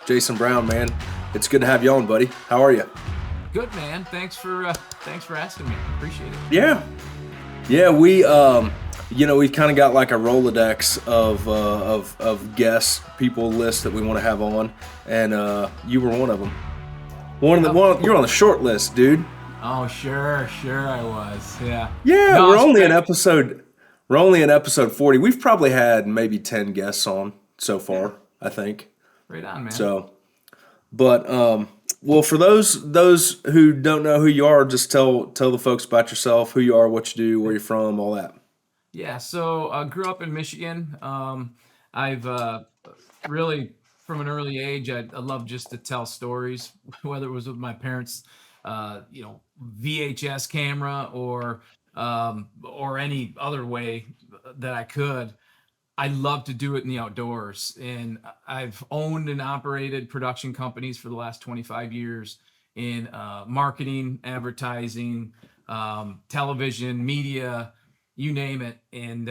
Jason Brown, man. It's good to have you on, buddy. How are you? Good, man. Thanks for asking me. Appreciate it. Yeah. Yeah, we kind of got like a Rolodex of guests, people list that we want to have on, and you were one of them. You're on the short list, dude. Oh, sure, I was. Yeah. Yeah, No, we're only in episode 40. We've probably had maybe 10 guests on so far, I think. Right on, man. So, but well, for those who don't know who you are, just tell the folks about yourself, who you are, what you do, where you're from, all that. Yeah. So I grew up in Michigan. I've really, from an early age, I love just to tell stories, whether it was with my parents, VHS camera or any other way that I could. I love to do it in the outdoors, and I've owned and operated production companies for the last 25 years in marketing, advertising, television, media, you name it. And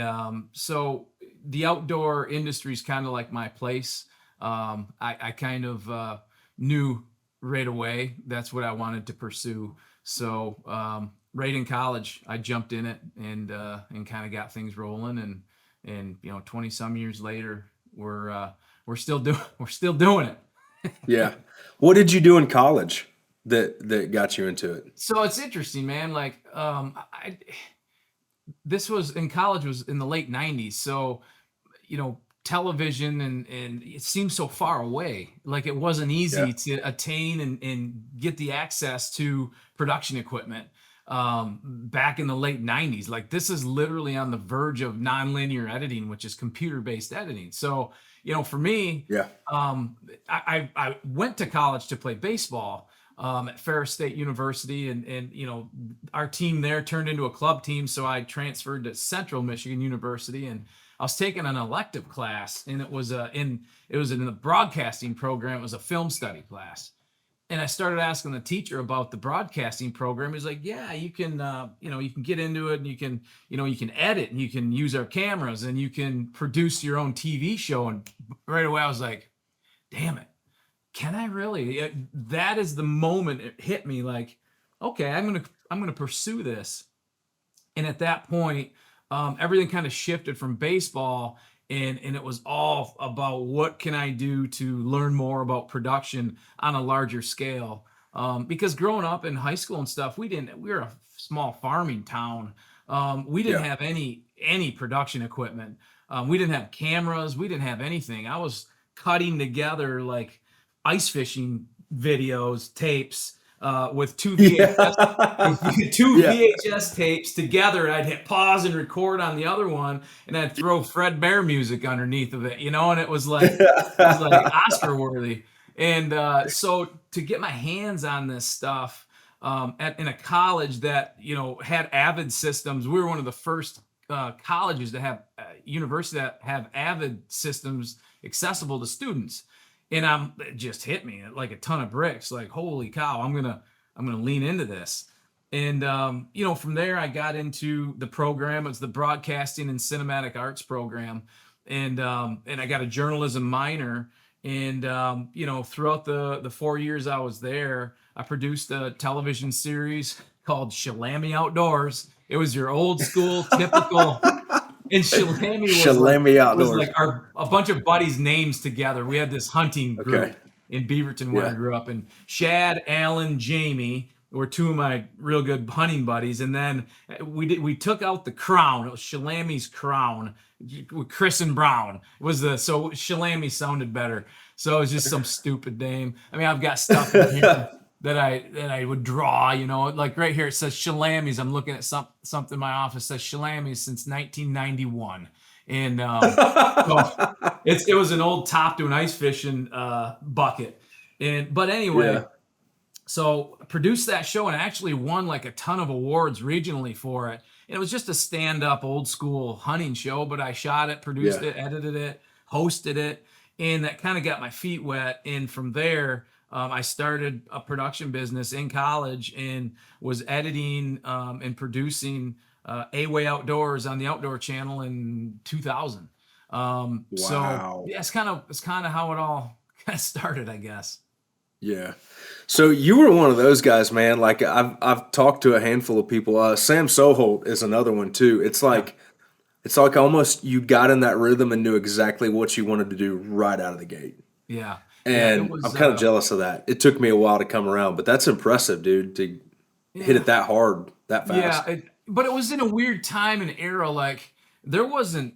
so the outdoor industry is kind of like my place. I kind of knew right away that's what I wanted to pursue. So right in college, I jumped in it and kind of got things rolling, and 20 some years later, we're still doing it. Yeah. What did you do in college that got you into it? So it's interesting, man. Like, this was in college, was in the late 90s. So, television and it seemed so far away. Like it wasn't easy to attain and get the access to production equipment back in the late 90s. Like this is literally on the verge of nonlinear editing, which is computer-based editing. So, for me, I went to college to play baseball at Ferris State University, and our team there turned into a club team. So I transferred to Central Michigan University, and I was taking an elective class, and it was in the broadcasting program. It was a film study class. And I started asking the teacher about the broadcasting program. He's like, "Yeah, you can, you can get into it, and you can edit, and you can use our cameras, and you can produce your own TV show." And right away, I was like, "Damn it, can I really?" That is the moment it hit me. Like, okay, I'm gonna pursue this. And at that point, everything kind of shifted from baseball. And it was all about what can I do to learn more about production on a larger scale. Because growing up in high school and stuff, we were a small farming town. We didn't have any production equipment. We didn't have cameras. We didn't have anything. I was cutting together like ice fishing videos, tapes, with two VHS tapes together. I'd hit pause and record on the other one, and I'd throw Fred Bear music underneath of it, and it was like Oscar worthy. And so to get my hands on this stuff in a college that had Avid systems, we were one of the first colleges to have university that have Avid systems accessible to students. And it just hit me like a ton of bricks. Like, holy cow, I'm gonna lean into this. And from there, I got into the program. It's the Broadcasting and Cinematic Arts program, and I got a journalism minor. And throughout the 4 years I was there, I produced a television series called Shalami Outdoors. It was your old school typical. And Shalami was like a bunch of buddies' names together. We had this hunting group in Beaverton where I grew up, and Shad, Alan, Jamie were two of my real good hunting buddies. And then we took out the crown. It was Shalami's Crown with Chris and Brown. So Shalami sounded better. So it was just some stupid name. I mean, I've got stuff in here that I would draw, like right here it says Shalamis. I'm looking at something in my office says Shalamis since 1991, and so it was an old top to an ice fishing bucket, but anyway, so I produced that show and actually won like a ton of awards regionally for it. And it was just a stand-up old school hunting show, but I shot it, produced it, edited it, hosted it, and that kind of got my feet wet. And from there, I started a production business in college and was editing and producing A-Way Outdoors on the Outdoor Channel in 2000. So yeah, it's kind of how it all started, I guess. Yeah. So you were one of those guys, man. Like I've talked to a handful of people. Sam Soholt is another one too. Yeah. It's like almost you got in that rhythm and knew exactly what you wanted to do right out of the gate. Yeah. Yeah. It And I'm was, kind of jealous of that. It took me a while to come around, but that's impressive, dude, to hit yeah. it that hard, that Yeah, fast. but it was in a weird time and era. Like there wasn't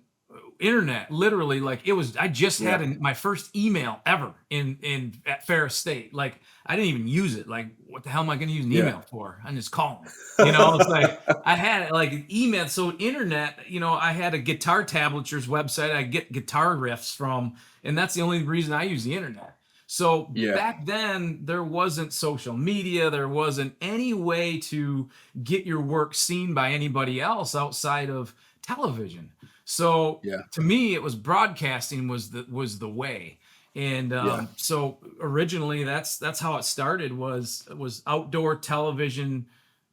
internet. Literally, like it was. I just Yeah. had my first email ever in at Ferris State. Like I didn't even use it. Like what the hell am I going to use an Yeah. email for? I'm just calling. You know, it's like I had like an email. So internet. You know, I had a guitar tablatures website. I get guitar riffs from, and that's the only reason I use the internet. So Yeah. back then, there wasn't social media. There wasn't any way to get your work seen by anybody else outside of television. So Yeah. to me, it was broadcasting was the way. And Yeah. so originally, that's how it started was outdoor television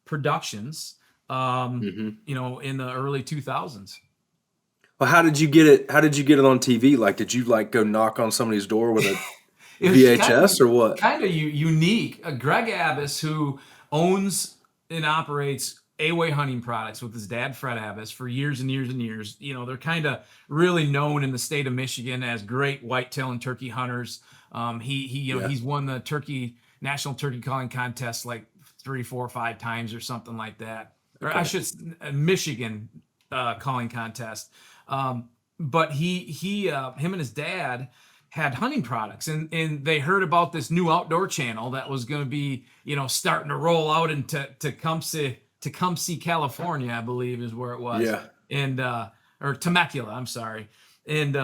productions. Hmm. You know, in the early 2000s. Well, how did you get it? How did you get it on TV? Like, did you like go knock on somebody's door with a It was VHS or what? kind of unique. Greg Abbas, who owns and operates A-Way Hunting Products with his dad Fred Abbas for years and years and years. You know, they're kind of really known in the state of Michigan as great whitetail and turkey hunters. You know Yeah. he's won the turkey national turkey calling contest like 3, 4, 5 times or something like that. Or I Okay. should Michigan calling contest. But him and his dad had hunting products and they heard about this new outdoor channel that was going to be, you know, starting to roll out into Tecumseh, California, I believe is where it was. Yeah. And or Temecula, I'm sorry. And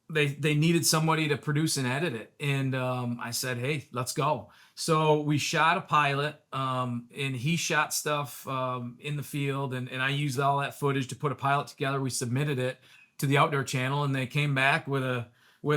they needed somebody to produce and edit it. And I said, hey, let's go. So we shot a pilot, and he shot stuff in the field, and I used all that footage to put a pilot together. We submitted it to the Outdoor Channel, and they came back with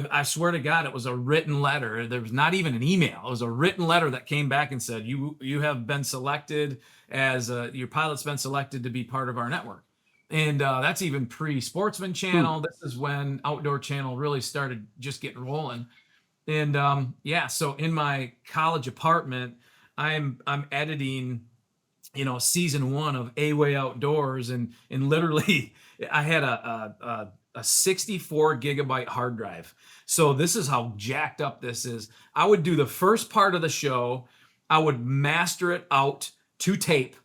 I swear to God, it was a written letter. There was not even an email. It was a written letter that came back and said, you have been selected as your pilot's been selected to be part of our network. And that's even pre-Sportsman Hmm. Channel. This is when Outdoor Channel really started just getting rolling. And yeah, so in my college apartment, I'm editing, you know, season 1 of A-Way Outdoors, and literally I had a 64 gigabyte hard drive. So this is how jacked up this is. I would do the first part of the show, I would master it out to tape,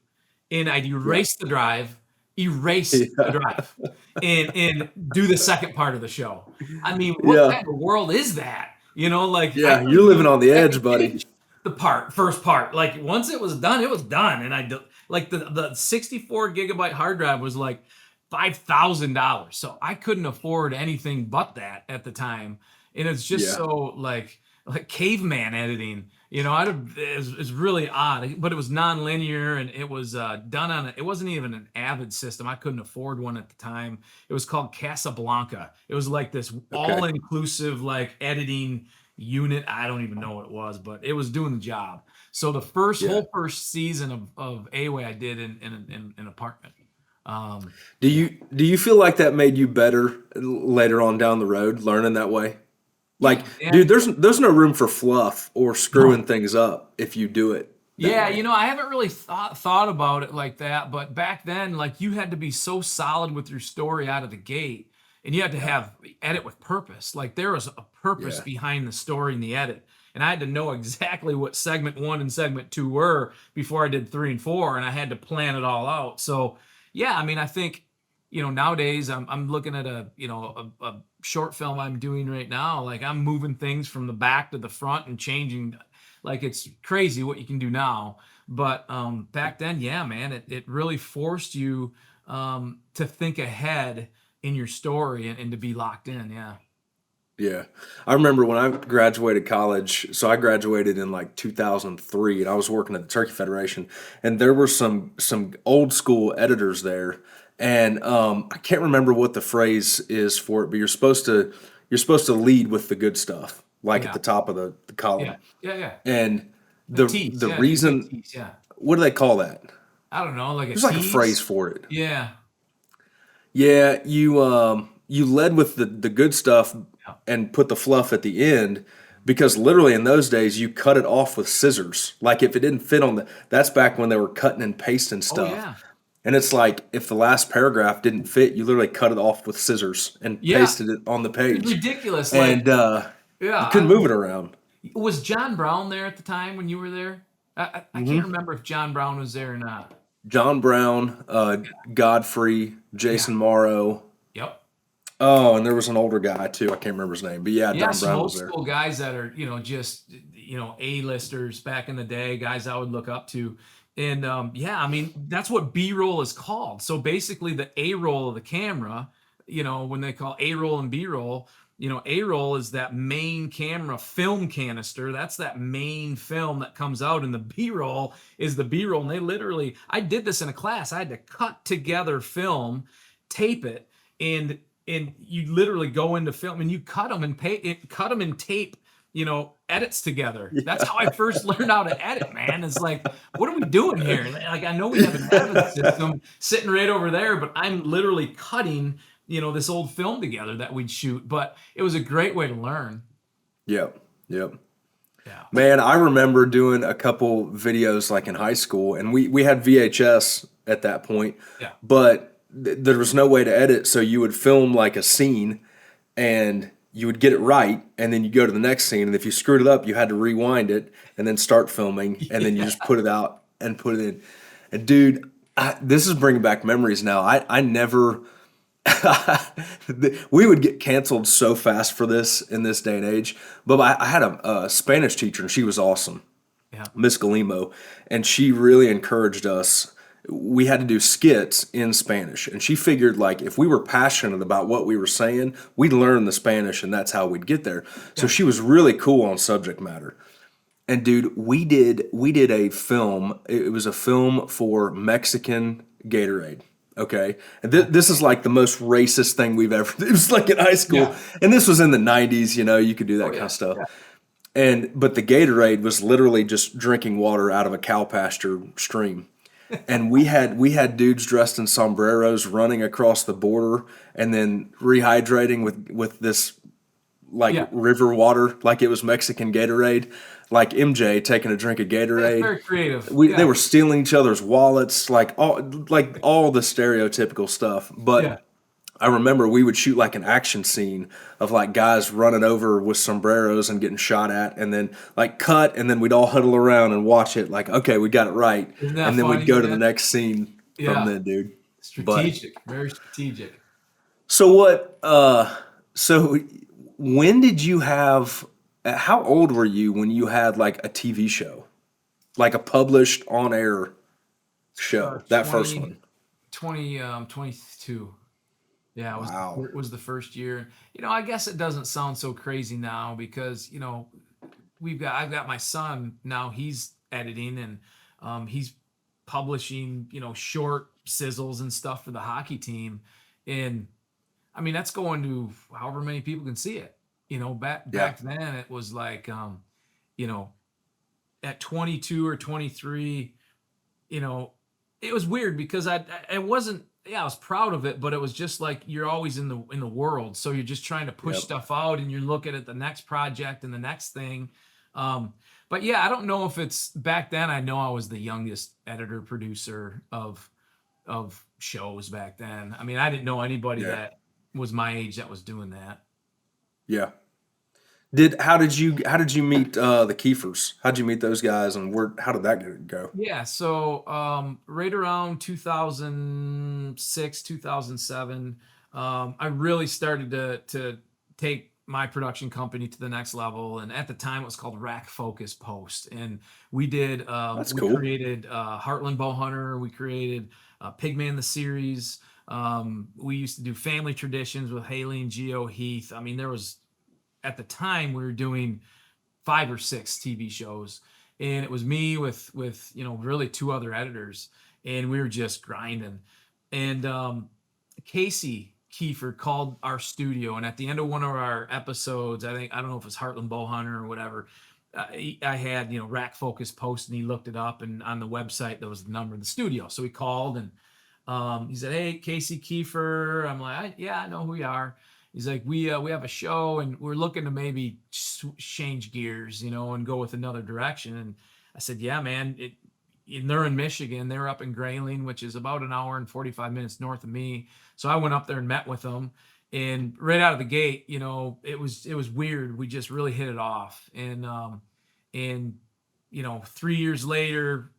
and I'd Yeah. erase the Yeah. drive, and do the second part of the show. I mean, what Yeah. kind of world is that? You know, like I Yeah. couldn't You're living even on the second edge, buddy. finish the first part. Like once it was done, it was done. And like the 64 gigabyte hard drive was like $5,000. So I couldn't afford anything but that at the time. And it's just Yeah. so like caveman editing. You know, it's really odd, but it was non-linear and it was done on it wasn't even an Avid system. I couldn't afford one at the time. It was called Casablanca. It was like this Okay. all-inclusive like editing unit. I don't even know what it was, but it was doing the job. So the Yeah. first season of A-Way I did in an apartment. Um, yeah. Do you feel like that made you better later on down the road, learning that way? Like, Yeah, dude, man. there's no room for fluff or No. screwing things up if you do it that Yeah, you way. know, I haven't really thought about it like that, but back then, like you had to be so solid with your story out of the gate, and you had to Yeah. have edit with purpose. Like there was a purpose Yeah. behind the story and the edit, and I had to know exactly what segment 1 and segment 2 were before I did 3 and 4, and I had to plan it all out. So, yeah, I mean, I think, you know, nowadays I'm looking at a short film I'm doing right now. Like I'm moving things from the back to the front and changing, like it's crazy what you can do now. But back then, yeah, man, it really forced you to think ahead in your story and to be locked in. Yeah. Yeah. I remember when I graduated college, so I graduated in like 2003 and I was working at the Turkey Federation and there were some old school editors there and I can't remember what the phrase is for it, but you're supposed to lead with the good stuff, like at Yeah. the top of the Yeah. column. Yeah. Yeah. And A tease. the Yeah. It gives you a reason, tease. Yeah. what do they call that? I don't know, like a There's like a phrase tease. for it. Yeah. Yeah, you led with the good stuff Yeah. and put the fluff at the end, because literally in those days you cut it off with scissors. Like if it didn't fit on that's back when they were cutting and pasting Oh stuff. yeah. And it's like if the last paragraph didn't fit, you literally cut it off with scissors and Yeah. pasted it on the It's page. ridiculous. Like, And yeah, you couldn't move it around. was John Brown there at the time when you were there? I can't Hmm. remember if John Brown was there or not. John Brown, Godfrey, Yeah. Jason Morrow. Yep. Oh, and there was an older guy too. I can't remember his name, but yeah, Yeah, John some Brown old was there. school guys that are, just, A-listers back in the day, guys I would look up to. And yeah, I mean, that's what B-roll is called. So basically the A-roll of the camera, when they call A-roll and B-roll, A-roll is that main camera film canister. That's that main film that comes out, and the B-roll is the B-roll. And they literally, I did this in a class. I had to cut together film, tape it, and you literally go into film and you cut them and cut them and tape, edits together. That's how I first learned how to edit, man. It's like, what are we doing here? Like, I know we have an edit system sitting right over there, but I'm literally cutting, this old film together that we'd shoot. But it was a great way to learn. Yep, yep. Yeah. Man, I remember doing a couple videos like in high school, and we had VHS at that point, Yeah. but there was no way to edit, so you would film like a scene, and you would get it right, and then you go to the next scene, and if you screwed it up, you had to rewind it and then start filming, and then you just put it out and put it in. And dude, this is bringing back memories now. I never. We would get canceled so fast for this in this day and age. But I had a Spanish teacher, and she was awesome, Yeah. Miss Galimo, and she really encouraged us. We had to do skits in Spanish, and she figured like if we were passionate about what we were saying, we'd learn the Spanish, and that's how we'd get there. So she was really cool on subject matter. And dude, we did a film. It was a film for Mexican Gatorade. Okay, and this is like the most racist thing we've ever. It was like in high school, Yeah. and this was in the '90s. You could do that Oh, kind yeah. of stuff. Yeah. But the Gatorade was literally just drinking water out of a cow pasture stream. And we had dudes dressed in sombreros running across the border and then rehydrating with this like Yeah. river water like it was Mexican Gatorade, like MJ taking a drink of That's Gatorade. very creative. They Yeah. were stealing each other's wallets, like all the stereotypical stuff. Yeah. But I remember we would shoot like an action scene of like guys running over with sombreros and getting shot at, and then like cut, and then we'd all huddle around and watch it. Like, okay, we got it right, Isn't that and then we'd funny, go to the man? next scene from Yeah. then, dude. But Strategic. Very strategic. so what? So when did you have? How old were you when you had like a TV show, like a published on-air show? That first 20, one. 22. Yeah, Wow. it was the first year. I guess it doesn't sound so crazy now because, I've got my son now, he's editing and he's publishing, short sizzles and stuff for the hockey team. And I mean, that's going to however many people can see it. Back Yeah. then it was like you know, at 22 or 23, it was weird because I wasn't, yeah, I was proud of it, but it was just like you're always in the world, so you're just trying to push Yep. stuff out and you're looking at the next project and the next thing. But yeah, I don't know if it's back then. I know I was the youngest editor producer of shows back then. I mean, I didn't know anybody Yeah. that was my age that was doing that. Yeah. How did you meet the Kiefers? How did you meet those guys, and how did that go? Yeah, so right around 2006, 2007, I really started to take my production company to the next level. And at the time, it was called Rack Focus Post, and we did That's we cool. created Heartland Bowhunter, we created Pigman the series. We used to do Family Traditions with Haley and Geo Heath. I mean, there was at the time we were doing 5 or 6 TV shows, and it was me with really 2 other editors, and we were just grinding. And Casey Kiefer called our studio, and at the end of one of our episodes, I don't know if it was Heartland Bowhunter or whatever, I had Rack Focus Post, and he looked it up, and on the website there was the number of the studio. So he called, and he said, "Hey, Casey Kiefer." I'm like, "Yeah, I know who you are." He's like, we have a show and we're looking to maybe change gears, and go with another direction. And I said, yeah, man, they're in Michigan. They're up in Grayling, which is about an hour and 45 minutes north of me. So I went up there and met with them. And right out of the gate, it was weird. We just really hit it off. And 3 years later,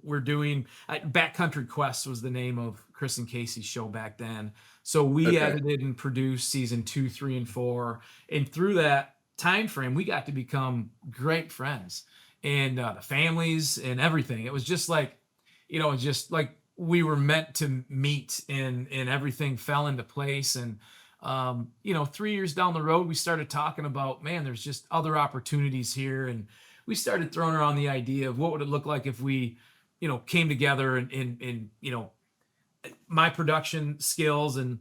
we're doing Backcountry Quest was the name of Chris and Casey's show back then. So we edited and produced season 2, 3, and 4. And through that time frame, we got to become great friends, and the families and everything. It was just like, we were meant to meet, and everything fell into place. And 3 years down the road, we started talking about, man, there's just other opportunities here. And we started throwing around the idea of what would it look like if we, came together and my production skills, and,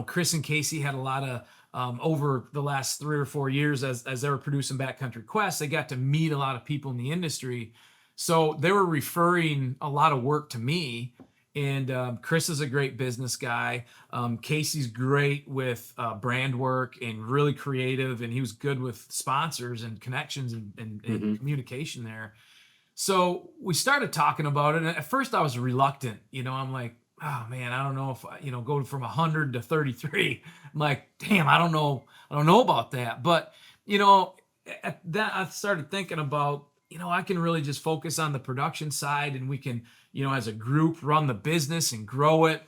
Chris and Casey had a lot of, over the last 3 or 4 years as they were producing Backcountry Quest, they got to meet a lot of people in the industry. So they were referring a lot of work to me. And Chris is a great business guy. Casey's great with brand work and really creative, and he was good with sponsors and connections and communication there. So we started talking about it. And at first I was reluctant. I'm like, oh man, I don't know if go from 100 to 33. I'm like, damn, I don't know about that. But at that I started thinking about, I can really just focus on the production side, and we can, as a group, run the business and grow it.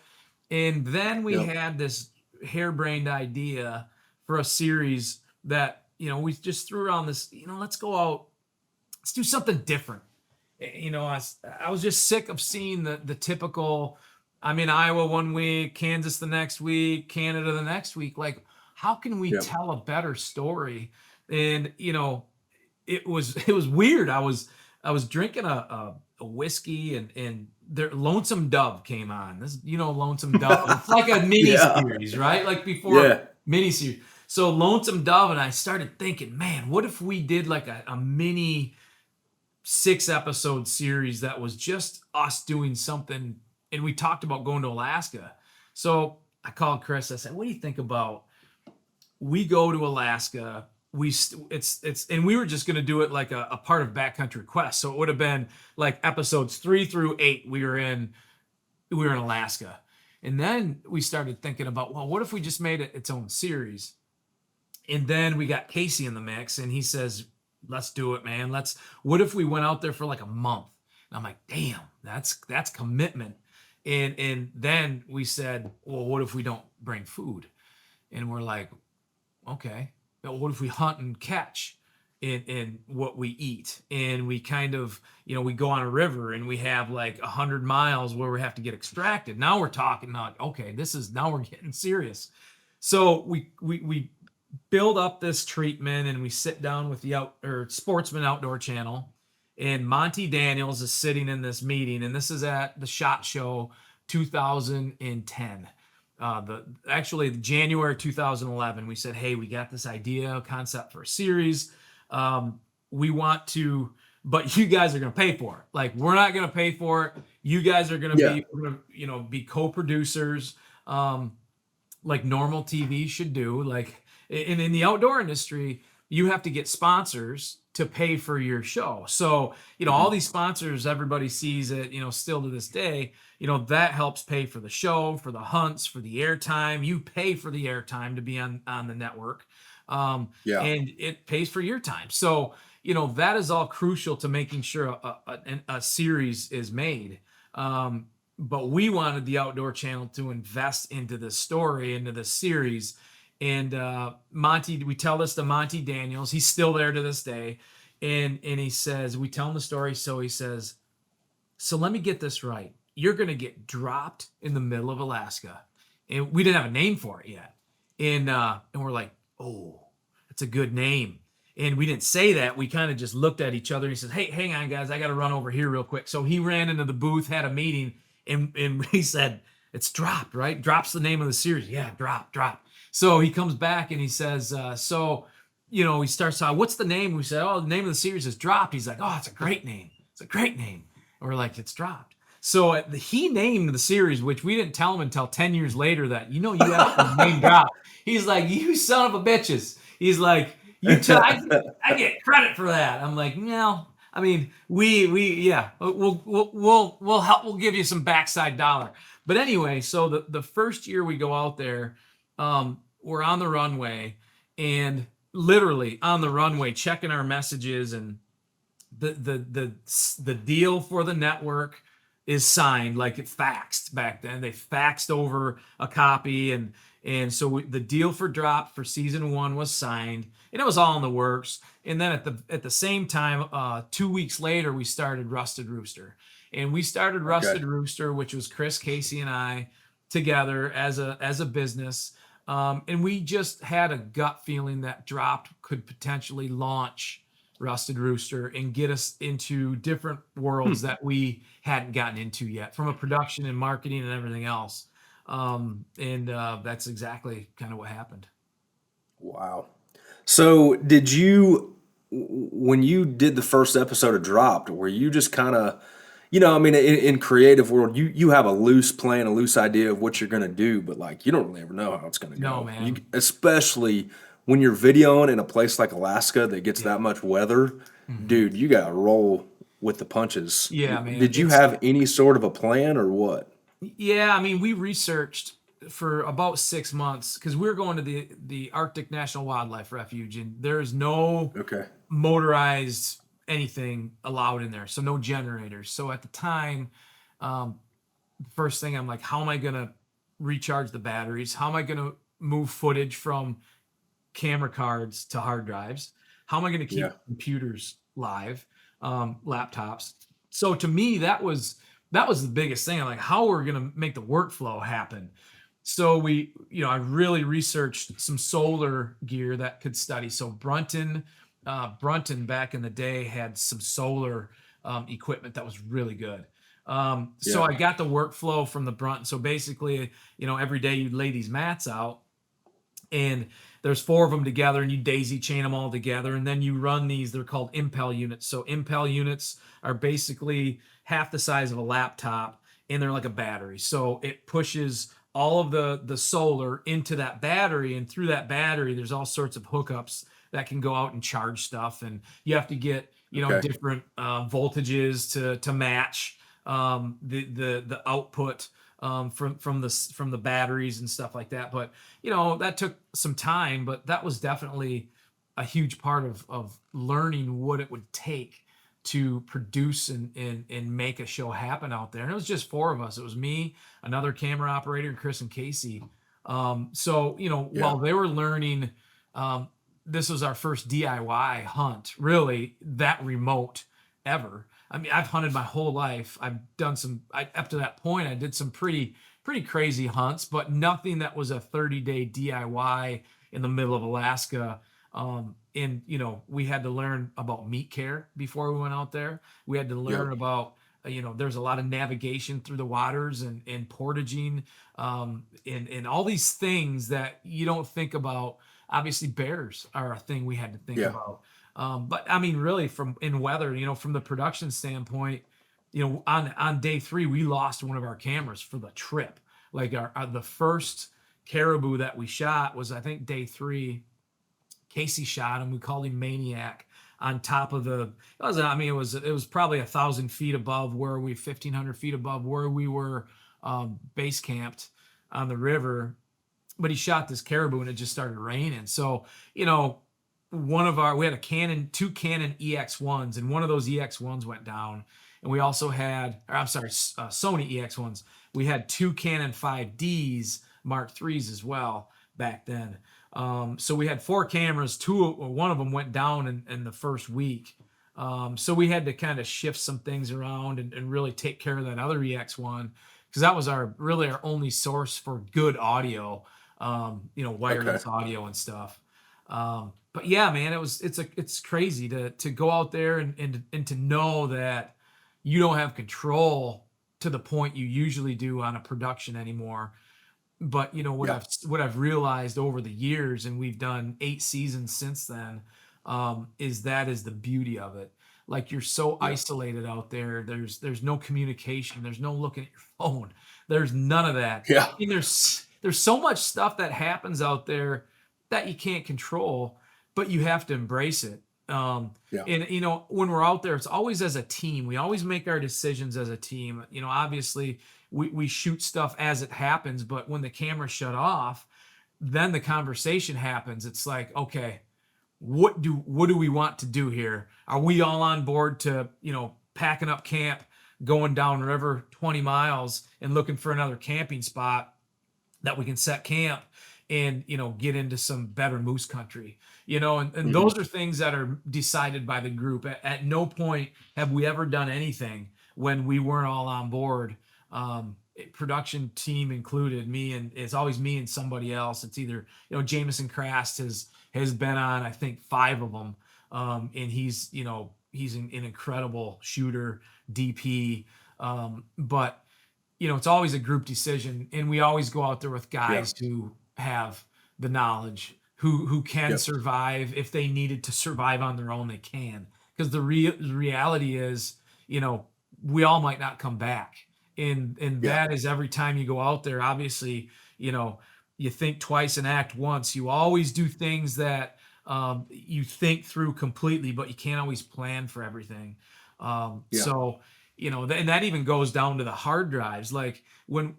And then we had this harebrained idea for a series that, we just threw around this, let's go out, let's do something different. I was just sick of seeing the typical, I'm in Iowa one week, Kansas the next week, Canada the next week. Like, how can we tell a better story? And, it was weird. I was drinking a whiskey, and their Lonesome Dove came on. This, Lonesome Dove. It's like a mini series, right? Like before mini series. So Lonesome Dove, and I started thinking, man, what if we did like a mini 6-episode series that was just us doing something? And we talked about going to Alaska. So I called Chris. I said, what do you think about we go to Alaska? And we were just going to do it like a part of Backcountry Quest. So it would have been like episodes 3 through 8. We were in Alaska. And then we started thinking about, well, what if we just made it its own series? And then we got Casey in the mix, and he says, let's do it, man. What if we went out there for like a month? And I'm like, damn, that's commitment. And then we said, well, what if we don't bring food? And we're like, okay. What if we hunt and catch in what we eat? And we kind of, we go on a river and we have like 100 miles where we have to get extracted. Now we're talking about, okay, now we're getting serious. So we build up this treatment, and we sit down with the Sportsman Outdoor Channel, and Monty Daniels is sitting in this meeting, and this is at the SHOT Show 2010. Actually January 2011, we said, hey, we got this idea, concept for a series. We want to, but you guys are going to pay for it. Like, we're not going to pay for it. You guys are going to be co-producers, like normal TV should do. Like, in the outdoor industry, you have to get sponsors to pay for your show. So, all these sponsors, everybody sees it, still to this day, that helps pay for the show, for the hunts, for the airtime. You pay for the airtime to be on the network. And it pays for your time. So, that is all crucial to making sure a series is made. But we wanted the Outdoor Channel to invest into this story, into this series. And we tell this to Monty Daniels. He's still there to this day. And he says, we tell him the story. So he says, so let me get this right. You're going to get dropped in the middle of Alaska. And we didn't have a name for it yet. And we're like, oh, that's a good name. And we didn't say that. We kind of just looked at each other. And he said, hey, hang on, guys. I got to run over here real quick. So he ran into the booth, had a meeting, and he said, it's dropped, right? Drop's the name of the series. Yeah, drop. So he comes back and he says, he starts talking, what's the name? We said, oh, the name of the series is Dropped. He's like, oh, it's a great name. It's a great name. And we're like, it's Dropped. So he named the series, which we didn't tell him until 10 years later that, you actually named Dropped. He's like, you son of a bitches. He's like, I get credit for that. I'm like, no. I mean, yeah, we'll help. We'll give you some backside dollar. But anyway, so the first year we go out there, we're on the runway, and literally on the runway checking our messages, and the deal for the network is signed, like it faxed back then. They faxed over a copy, and so the deal for drop for season 1 was signed, and it was all in the works. And then at the same time, 2 weeks later, we started Rusted Rooster, and we started Rusted Rooster, which was Chris, Casey, and I together as a business. And we just had a gut feeling that Dropped could potentially launch Rusted Rooster and get us into different worlds that we hadn't gotten into yet, from a production and marketing and everything else. And that's exactly kind of what happened. Wow. So did you, when you did the first episode of Dropped, were you just kind of, I mean, in creative world, you have a loose plan, a loose idea of what you're going to do, but like, you don't really ever know how it's going to go. No, man. Especially when you're videoing in a place like Alaska that gets that much weather, dude, you got to roll with the punches. Yeah, man. Did you have any sort of a plan or what? Yeah, I mean, we researched for about 6 months, because we were going to the Arctic National Wildlife Refuge, and there's no motorized anything allowed in there, so no generators. So at the time, first thing, I'm like, how am I gonna recharge the batteries? How am I gonna move footage from camera cards to hard drives? How am I gonna keep computers live, laptops? So to me, that was the biggest thing. I'm like, how are we gonna make the workflow happen? So I really researched some solar gear that could study. So Brunton back in the day had some solar equipment that was really good. So I got the workflow from the Brunton. So basically, every day you'd lay these mats out, and there's 4 of them together, and you daisy chain them all together, and then you run these. They're called impel units. So impel units are basically half the size of a laptop, and they're like a battery. So it pushes all of the solar into that battery, and through that battery, there's all sorts of hookups that can go out and charge stuff, and you have to get different voltages to match the output from the batteries and stuff like that. But that took some time, but that was definitely a huge part of learning what it would take to produce and make a show happen out there. And it was just 4 of us. It was me, another camera operator, and Chris and Casey. So while they were learning, this was our first DIY hunt, really that remote ever. I mean, I've hunted my whole life. I've done up to that point, I did some pretty crazy hunts, but nothing that was a 30-day DIY in the middle of Alaska. And we had to learn about meat care before we went out there. We had to learn about, there's a lot of navigation through the waters and portaging, and all these things that you don't think about. Obviously, bears are a thing we had to think about. But I mean, really, in weather, from the production standpoint, on day 3, we lost one of our cameras for the trip. Like the first caribou that we shot was, I think, day 3. Casey shot him. We called him Maniac, on top of it was probably 1,000 feet above 1,500 feet above where we were base camped on the river. But he shot this caribou, and it just started raining. So, we had two Canon EX1s, and one of those EX1s went down. And we also had, Sony EX1s. We had 2 Canon 5Ds Mark IIIs as well back then. So we had 4 cameras. One of them went down in the first week. So we had to kind of shift some things around and really take care of that other EX1, because that was our only source for good audio, wireless audio and stuff. But yeah, man, it's crazy to go out there and to know that you don't have control to the point you usually do on a production anymore. But what I've realized over the years, and we've done 8 seasons since then, is the beauty of it. Like, you're so isolated out there. There's no communication. There's no looking at your phone. There's none of that. Yeah. I mean, there's there's so much stuff that happens out there that you can't control, but you have to embrace it. Yeah. And when we're out there, it's always as a team. We always make our decisions as a team. Obviously we shoot stuff as it happens, but when the camera shut off, then the conversation happens. It's like, okay, what do we want to do here? Are we all on board to, packing up camp, going downriver 20 miles and looking for another camping spot that we can set camp and, get into some better moose country, and those are things that are decided by the group. At no point have we ever done anything when we weren't all on board. Production team included, it's always me and somebody else. It's either, Jameson Crast has been on, I think, 5 of them. And he's an incredible shooter, DP. But it's always a group decision, and we always go out there with guys who have the knowledge, who can survive. If they needed to survive on their own, they can. Because the reality is, we all might not come back. And that is every time you go out there, obviously, you think twice and act once. You always do things that you think through completely, but you can't always plan for everything. So, and that even goes down to the hard drives. Like when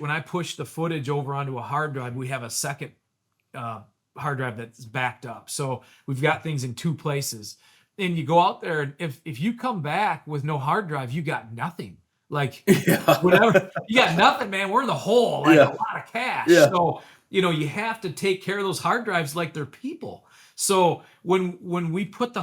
I push the footage over onto a hard drive, we have a second hard drive that's backed up. So we've got things in 2 places. And you go out there, and if you come back with no hard drive, you got nothing. Like whatever, you got nothing, man. We're in the hole, like a lot of cash. So, you have to take care of those hard drives like they're people. So when we put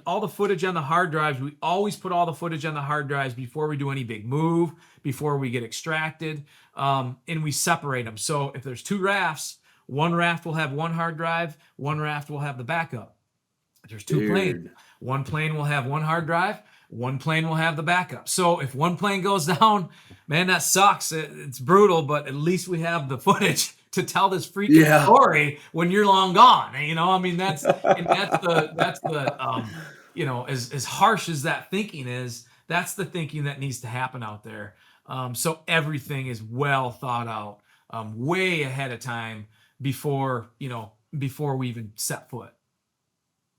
all the footage on the hard drives, we always put all the footage on the hard drives before we do any big move, before we get extracted, and we separate them. So if there's 2 rafts, one raft will have one hard drive, one raft will have the backup. If there's 2 planes, one plane will have one hard drive, one plane will have the backup. So if one plane goes down, man, that sucks. It's brutal, but at least we have the footage to tell this freaking story when you're long gone. That's the as harsh as that thinking is, that's the thinking that needs to happen out there. So everything is well thought out, way ahead of time before we even set foot.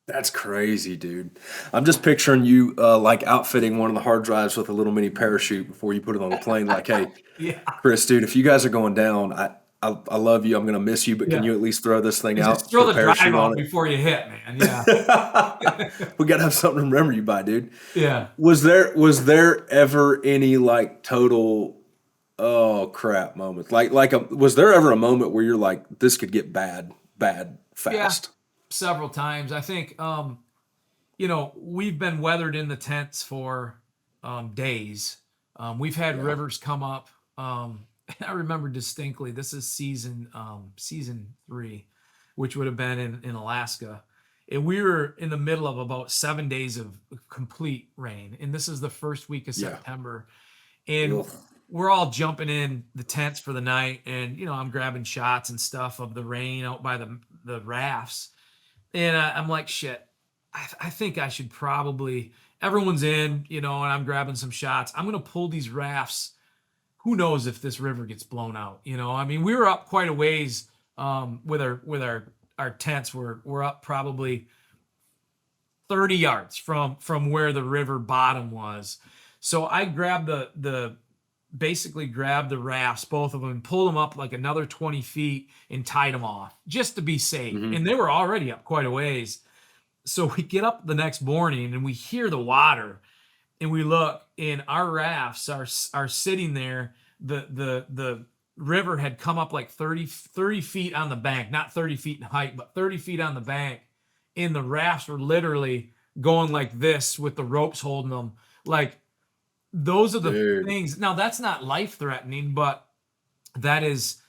That's crazy, dude. I'm just picturing you like outfitting one of the hard drives with a little mini parachute before you put it on the plane. Like, hey, Chris, dude, if you guys are going down, I love you. I'm gonna miss you, but can you at least throw this thing out? Just throw the drive on before you hit, man. Yeah. We gotta have something to remember you by, dude. Yeah. Was there ever any like total oh crap moments? Was there ever a moment where you're like, this could get bad fast? Yeah. Several times. I think, we've been weathered in the tents for days. We've had rivers come up. I remember distinctly, this is season 3, which would have been in Alaska. And we were in the middle of about 7 days of complete rain. And this is the first week of September. And we're all jumping in the tents for the night. And, I'm grabbing shots and stuff of the rain out by the rafts. And I'm like, shit, I think I should probably, everyone's in, and I'm grabbing some shots. I'm going to pull these rafts. Who knows if this river gets blown out? We were up quite a ways with our tents. We're up probably 30 yards from where the river bottom was. So I grabbed basically grabbed the rafts, both of them, and pulled them up like another 20 feet and tied them off just to be safe. Mm-hmm. And they were already up quite a ways. So we get up the next morning and we hear the water and we look, and our rafts are sitting there. The river had come up like 30 feet on the bank, not 30 feet in height, but 30 feet on the bank. And the rafts were literally going like this with the ropes holding them. Like, those are the things. Now, that's not life-threatening, but that is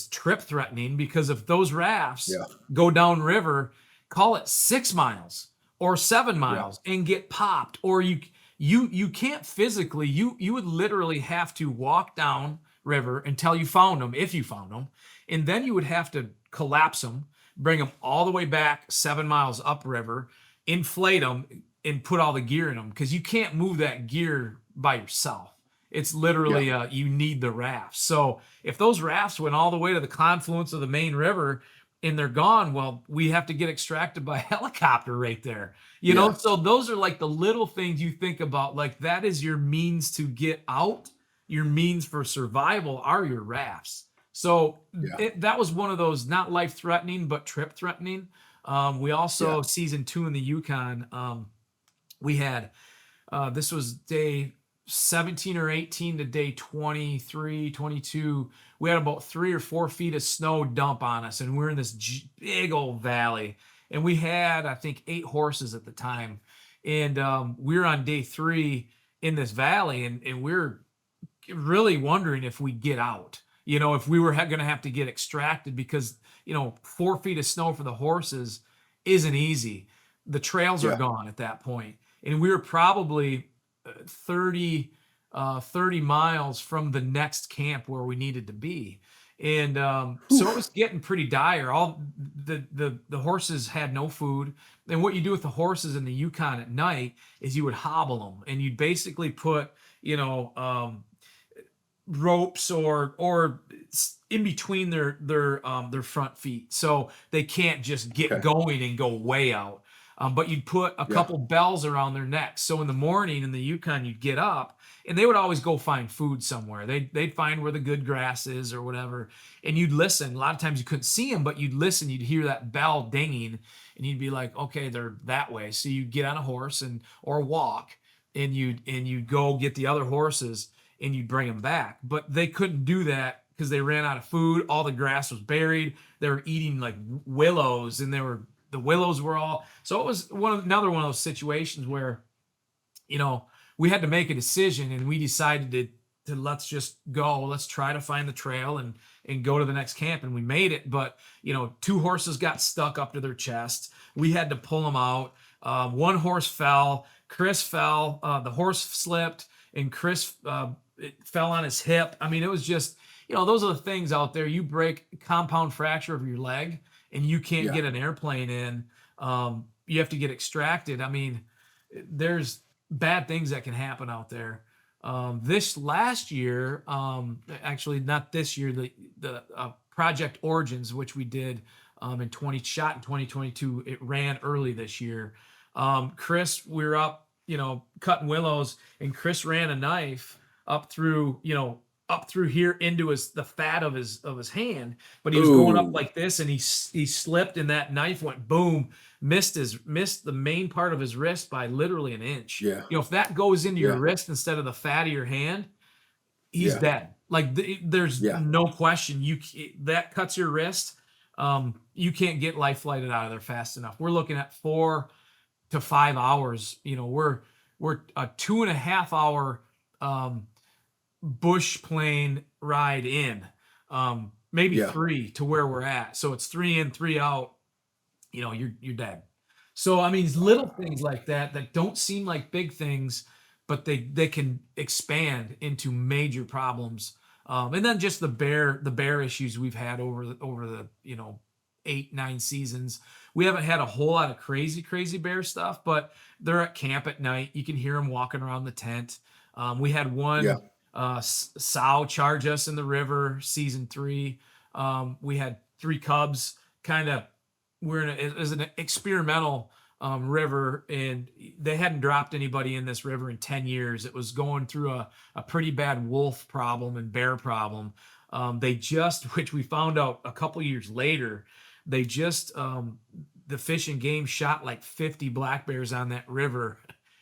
trip-threatening, because if those rafts go downriver, call it 6 miles or 7 miles and get popped, or you can't physically, you would literally have to walk down river until you found them, if you found them, and then you would have to collapse them, bring them all the way back 7 miles upriver, inflate them, and put all the gear in them, because you can't move that gear by yourself. It's Yeah. literally you need the rafts. So if those rafts went all the way to the confluence of the main river and they're gone, well, we have to get extracted by helicopter right there. You know, Yeah. so those are like the little things you think about. Like that is your means to get out. Your means for survival are your rafts. So Yeah. that was one of those not life threatening but trip threatening. We Yeah. also season 2 in the Yukon. We had this was day 17 or 18 to day 23, 22. We had about 3 or 4 feet of snow dump on us, and we're in this big old valley. And we had, I think, 8 horses at the time. And we were on day 3 in this valley, and we're really wondering if we get out. You know, if we were going to have to get extracted because, 4 feet of snow for the horses isn't easy. The trails are Yeah. gone at that point. And we were probably 30, 30 miles from the next camp where we needed to be. And so it was getting pretty dire. All the horses had no food. And what you do with the horses in the Yukon at night is you would hobble them, and you'd basically put, ropes or in between their front feet, so they can't just get Okay. going and go way out. But you'd put a Yeah. couple bells around their necks, so in the morning in the Yukon you'd get up, and they would always go find food somewhere. They'd find where the good grass is or whatever, and you'd listen. A lot of times you couldn't see them, but you'd listen. You'd hear that bell dinging, and you'd be like, okay, they're that way. So you'd get on a horse or walk, and you'd go get the other horses and you'd bring them back. But they couldn't do that because they ran out of food. All the grass was buried. They were eating like willows, and the willows were all. So it was another one of those situations where, we had to make a decision, and we decided to let's just go. Let's try to find the trail and go to the next camp. And we made it, but 2 horses got stuck up to their chest. We had to pull them out. One horse fell. Chris fell. The horse slipped, and Chris it fell on his hip. I mean, it was just, those are the things out there. You break a compound fracture of your leg, and you can't Yeah. get an airplane in. You have to get extracted. I mean, there's bad things that can happen out there. This last year, actually not this year, the Project Origins, which we did in 2022, it ran early this year. Chris, we were up, cutting willows, and Chris ran a knife up through here into the fat of his hand, but he was going up Ooh. like this, and he slipped, and that knife went boom, missed the main part of his wrist by literally an inch. Yeah. If that goes into your Yeah. wrist instead of the fat of your hand, he's Yeah. dead. Like there's Yeah. no question. That cuts your wrist. You can't get life flighted out of there fast enough. We're looking at 4 to 5 hours. We're a 2.5 hour bush plane ride in, maybe Yeah. 3 to where we're at. So it's 3 in, 3 out. You're dead. So I mean, it's little things like that don't seem like big things, but they can expand into major problems. And then just the bear issues we've had over the 8-9 seasons. We haven't had a whole lot of crazy bear stuff, but they're at camp at night. You can hear them walking around the tent. We had one Yeah. sow charge us in the river, season 3. We had 3 cubs. It was an experimental river, and they hadn't dropped anybody in this river in 10 years. It was going through a pretty bad wolf problem and bear problem. Which we found out a couple years later, the Fish and Game shot like 50 black bears on that river,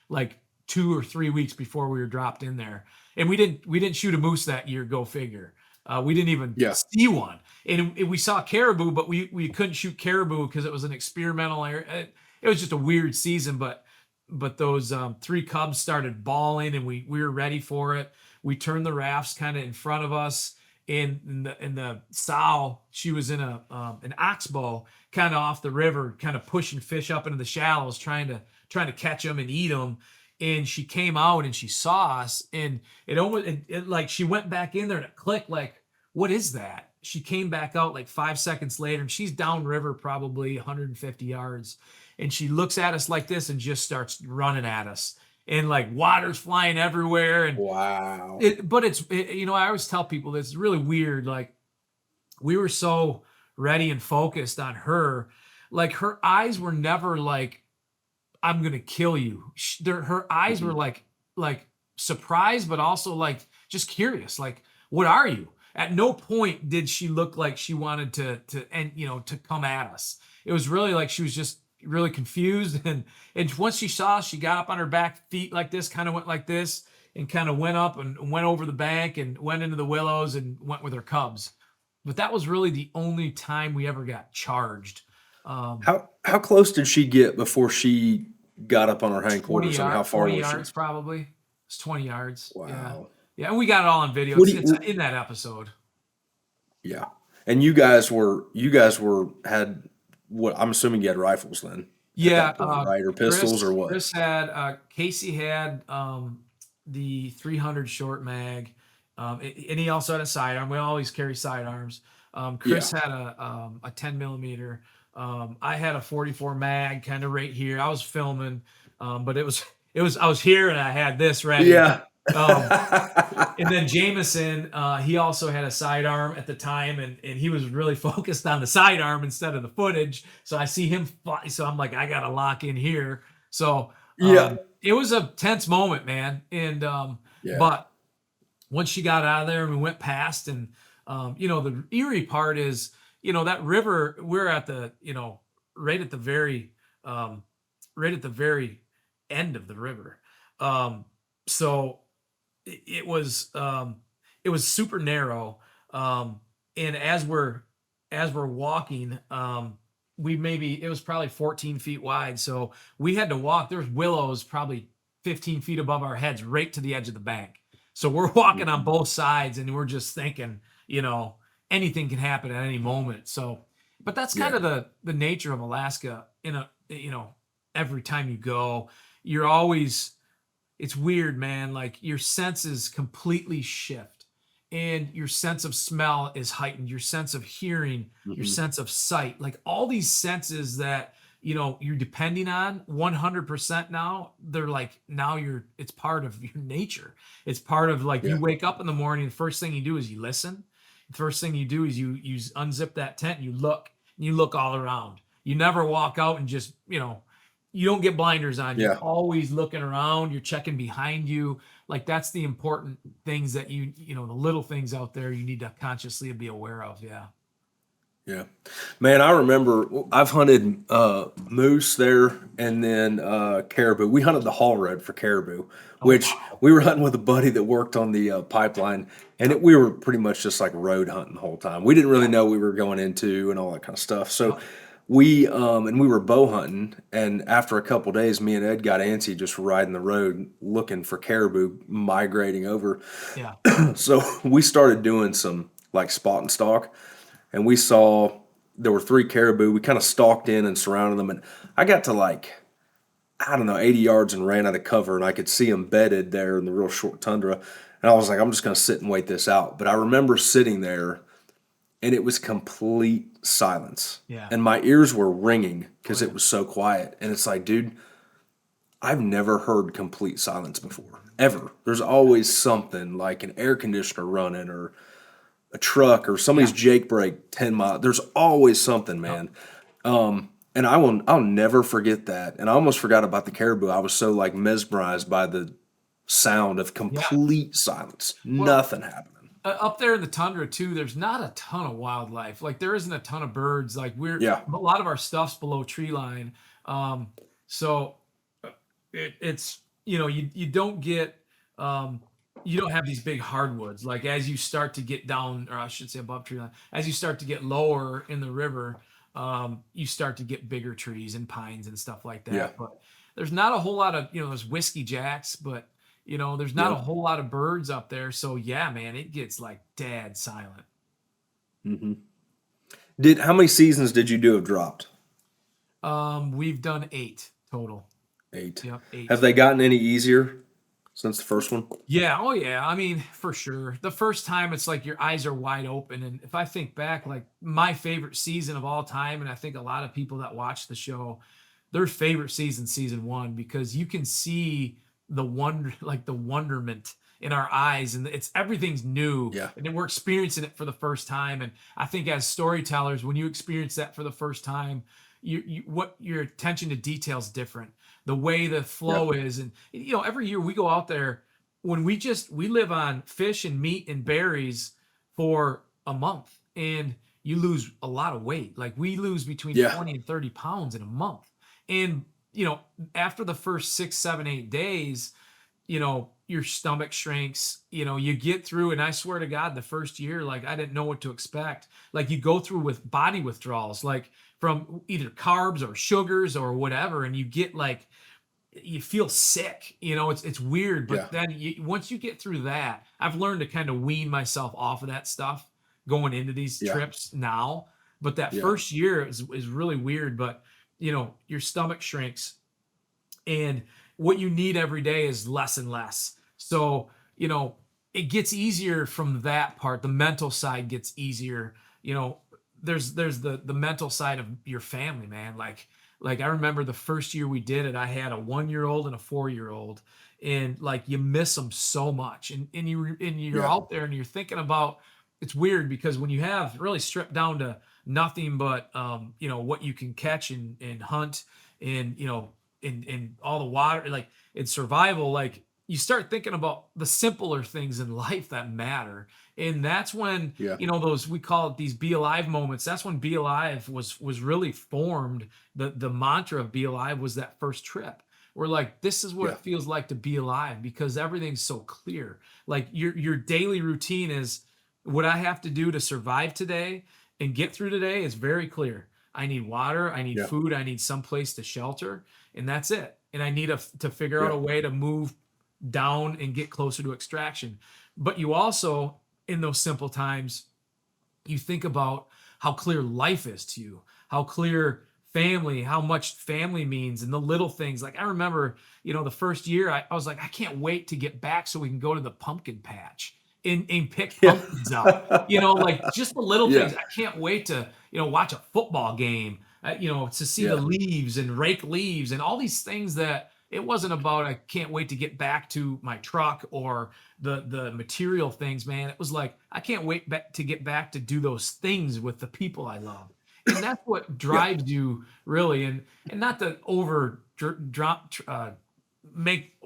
like 2 or 3 weeks before we were dropped in there. And we didn't shoot a moose that year. Go figure. We didn't even see one, and we saw caribou, but we couldn't shoot caribou because it was an experimental area. It was just a weird season, but those 3 cubs started bawling, and we were ready for it. We turned the rafts kind of in front of us, and the sow, she was in an oxbow kind of off the river, kind of pushing fish up into the shallows, trying to catch them and eat them. And she came out and she saw us, and it like she went back in there and it clicked, like, what is that? She came back out like 5 seconds later, and she's downriver probably 150 yards. And she looks at us like this and just starts running at us. and like water's flying everywhere. And Wow. but you know, I always tell people this is really weird. Like we were so ready and focused on her. Like her eyes were never like, I'm gonna kill you. Her eyes were Mhm. like surprised, but also like just curious. Like, what are you? At no point did she look like she wanted to and you know to come at us. It was really like she was just really confused. And once she saw us, she got up on her back feet like this, kind of went like this, and kind of went up and went over the bank and went into the willows and went with her cubs. But that was really the only time we ever got charged. Um, How close did she get before she got up on her 20 hindquarters? I mean, how yard, far 20 was she? yards probably. It's 20 yards. Yeah. Wow. Yeah, and we got it all on video. What do It's you? in that episode. Yeah. And you guys were had what I'm assuming you had rifles then at Yeah, that point, right? Or pistols Chris or what? Chris had Casey had the 300 short mag, and he also had a sidearm. We always carry sidearms. Yeah. Chris had a 10 millimeter. I had a 44 mag, kind of right here. I was filming, but it was I was here and I had this ready. Yeah. Um, And then Jameson, he also had a sidearm at the time, and he was really focused on the sidearm instead of the footage. So I see him, so I'm like, I gotta lock in here. So Yeah. it was a tense moment, man. And Yeah. but once she got out of there and we went past, and you know, the eerie part is, you know, that river. We're at the, you know, right at the very, um, right at the very end of the river. Um, so it was it was super narrow, and as we're walking, we maybe it was probably 14 feet wide, so we had to walk. There's willows probably 15 feet above our heads right to the edge of the bank, so we're walking on Mhm. both sides and we're just thinking, you know, anything can happen at any moment. So but that's kind Yeah. of the nature of Alaska. In a, you know, every time you go, you're always, it's weird, man. Like your senses completely shift, and your sense of smell is heightened, your sense of hearing, your Mhm. sense of sight, like all these senses that, you know, you're depending on 100% now. They're like, now it's part of your nature. It's part of, like, Yeah. you wake up in the morning, the first thing you do is you listen. The first thing you do is you unzip that tent and you look all around. You never walk out and just, you know, you don't get blinders on. You're Yeah. always looking around. You're checking behind you. Like that's the important things that you know, the little things out there you need to consciously be aware of. Yeah. Yeah. Man, I remember I've hunted moose there and then caribou. We hunted the haul road for caribou, Oh which wow. we were hunting with a buddy that worked on the pipeline, and Yep. we were pretty much just like road hunting the whole time. We didn't really Yeah. know what we were going into and all that kind of stuff. So Yep. we were bow hunting, and after a couple days, me and Ed got antsy just riding the road looking for caribou migrating over. Yeah. So we started doing some like spot and stalk, and we saw there were three caribou. We kind of stalked in and surrounded them, and I got to like, I don't know, 80 yards and ran out of cover, and I could see them bedded there in the real short tundra. And I was like, I'm just going to sit and wait this out. But I remember sitting there, and it was complete silence, Yeah. and my ears were ringing Oh because it yeah. was so quiet. And it's like, dude, I've never heard complete silence before, ever. There's always something like an air conditioner running or a truck or somebody's Yeah. Jake brake 10 miles. There's always something, Yep. man. And I'll never forget that. And I almost forgot about the caribou. I was so like mesmerized by the sound of Yeah. complete silence. Well, Nothing happening. up there in the tundra too, there's not a ton of wildlife. Like there isn't a ton of birds. Like Yeah. a lot of our stuff's below tree line. So it's, you know, you don't get, um, you don't have these big hardwoods. Like as you start to get down, or I should say above tree line, as you start to get lower in the river, you start to get bigger trees and pines and stuff like Yeah. that. But there's not a whole lot of, you know, there's whiskey jacks, but you know, there's not a Yeah. whole lot of birds up there. So yeah, man, it gets like dead silent. Hmm. How many seasons did you do of dropped? We've done 8 total. 8. Yep, Have 8. they gotten any easier since the first one? Yeah, oh yeah. I mean, for sure. The first time it's like your eyes are wide open. And if I think back, like my favorite season of all time, and I think a lot of people that watch the show, their favorite season, season 1, because you can see like the wonderment in our eyes, and it's everything's new, Yeah. and then we're experiencing it for the first time. And I think as storytellers, when you experience that for the first time, what your attention to detail is different. The way the Yeah. flow is, and every year we go out there, when we live on fish and meat and berries for a month, and you lose a lot of weight. Like we lose between Yeah. 20 and 30 pounds in a month. And you know, after the first 6, 7, 8 days, your stomach shrinks, you get through. And I swear to God, the first year, like I didn't know what to expect. Like you go through with body withdrawals, like from either carbs or sugars or whatever. And you get like, you feel sick, it's weird. Yeah. But then once you get through that, I've learned to kind of wean myself off of that stuff going into these Yeah. trips now. But that Yeah. first year is really weird. But your stomach shrinks, and what you need every day is less and less. So it gets easier from that part. The mental side gets easier. There's the mental side of your family, man. Like I remember the first year we did it, I had a 1-year-old and a 4-year-old, and like you miss them so much. And you're Yeah. out there and you're thinking about. It's weird because when you have really stripped down to nothing but what you can catch and hunt, and in all the water, like in survival, like you start thinking about the simpler things in life that matter. And that's when Yeah. those, we call it these be alive moments. That's when be alive was really formed. The mantra of be alive was that first trip. We're like, this is what Yeah. it feels like to be alive, because everything's so clear. Like your daily routine is, what I have to do to survive today and get through today is very clear. I need water, I need Yeah. food, I need some place to shelter, and that's it. And I need to figure out Yeah. a way to move down and get closer to extraction. But you also, in those simple times, you think about how clear life is to you, how clear family, how much family means, and the little things. Like I remember, the first year I was like, I can't wait to get back so we can go to the pumpkin patch and pick Yeah. pumpkins out. Like just the little Yeah. things. I can't wait to, watch a football game, to see the Yeah. leaves and rake leaves and all these things that it wasn't about. I can't wait to get back to my truck or the material things, man. It was like, I can't wait to get back to do those things with the people I love. And that's what Yeah. drives you really. And not to make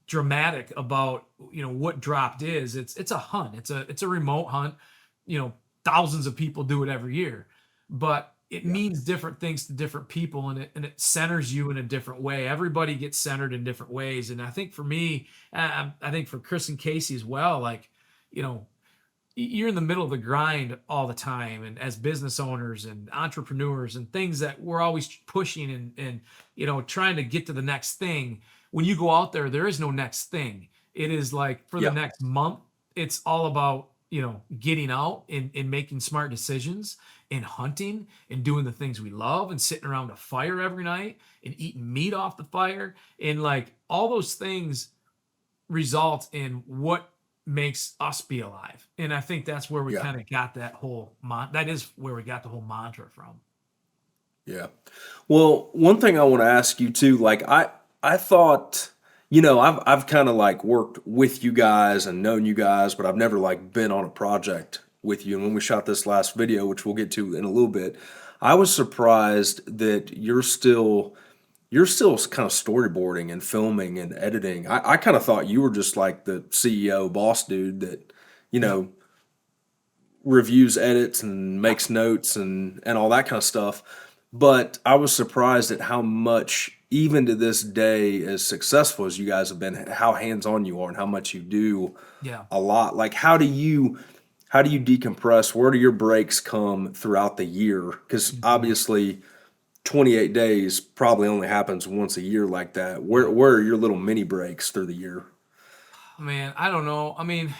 dramatic about what dropped is. It's a hunt. It's a remote hunt. Thousands of people do it every year, but it Yeah. means different things to different people, and it centers you in a different way. Everybody gets centered in different ways. And I think for me, I think for Chris and Casey as well, like, you know, you're in the middle of the grind all the time, and as business owners and entrepreneurs and things that we're always pushing and trying to get to the next thing. When you go out there is no next thing. It is like for the Yeah. next month, it's all about getting out and making smart decisions and hunting and doing the things we love and sitting around a fire every night and eating meat off the fire, and like all those things result in what makes us be alive. And I think that's where we Yeah. kind of got that whole that is where we got the whole mantra from. Yeah. Well, one thing I want to ask you too, like I thought, I've kind of like worked with you guys and known you guys, but I've never like been on a project with you. And when we shot this last video, which we'll get to in a little bit, I was surprised that you're still kind of storyboarding and filming and editing. I kind of thought you were just like the CEO boss dude that, you Yep. know, reviews, edits, and makes notes and all that kind of stuff. But I was surprised at how much, even to this day, as successful as you guys have been, how hands-on you are and how much you do Yeah. a lot. Like, how do you decompress? Where do your breaks come throughout the year? Because Mhm. obviously, 28 days probably only happens once a year like that. Where Yeah. where are your little mini breaks through the year? Man, I don't know. I mean,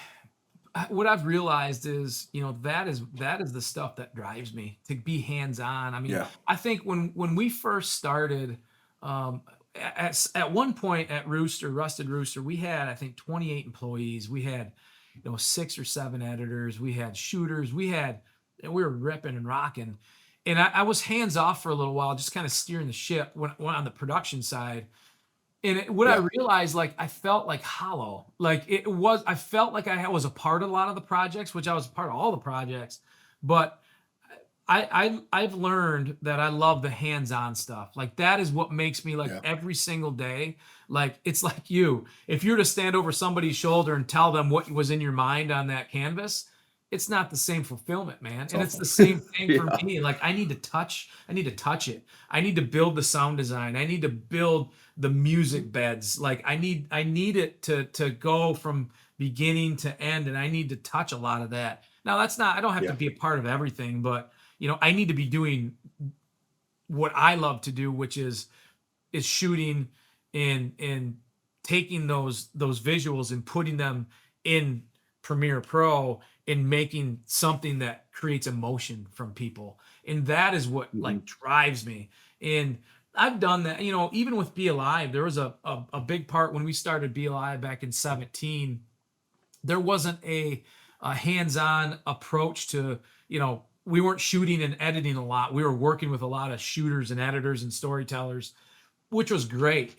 what I've realized is, that is the stuff that drives me to be hands on. I mean, Yeah, I think when we first started, um, at one point at Rusted Rooster, we had, I think, 28 employees. We had, 6 or 7 editors. We had shooters. And we were ripping and rocking. And I was hands off for a little while, just kind of steering the ship when on the production side. And what I Yeah. realized, like, I felt like hollow. Like I felt like I was a part of a lot of the projects, which I was a part of all the projects, but I've learned that I love the hands-on stuff. Like that is what makes me like Yeah. every single day. Like it's like you. If you were to stand over somebody's shoulder and tell them what was in your mind on that canvas, it's not the same fulfillment, man. It's And it's awful. the same thing for Yeah. me. Like I need to touch it. I need to build the sound design. I need to build the music beds. Like I need it to go from beginning to end, and I need to touch a lot of that. Now that's not I don't have to Yeah. be a part of everything, but I need to be doing what I love to do, which is shooting and taking those visuals and putting them in Premiere Pro and making something that creates emotion from people. And that is what Mhm. like drives me. And I've done that, even with Be Alive, there was a big part when we started Be Alive back in 17. There wasn't a hands-on approach to, we weren't shooting and editing a lot. We were working with a lot of shooters and editors and storytellers, which was great.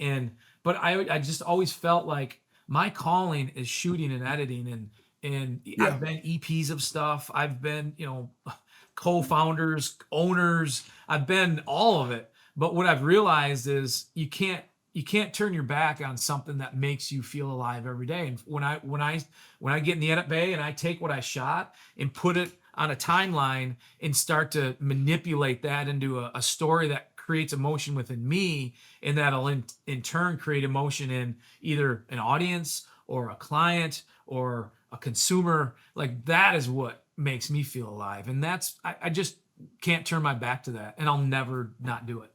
But I just always felt like my calling is shooting and editing, and Yeah. I've been EPs of stuff. I've been, co-founders, owners. I've been all of it. But what I've realized is you can't turn your back on something that makes you feel alive every day. And when I get in the edit bay and I take what I shot and put it on a timeline and start to manipulate that into a story that creates emotion within me, and that'll in turn create emotion in either an audience or a client or a consumer, like that is what makes me feel alive. And I just can't turn my back to that, and I'll never not do it.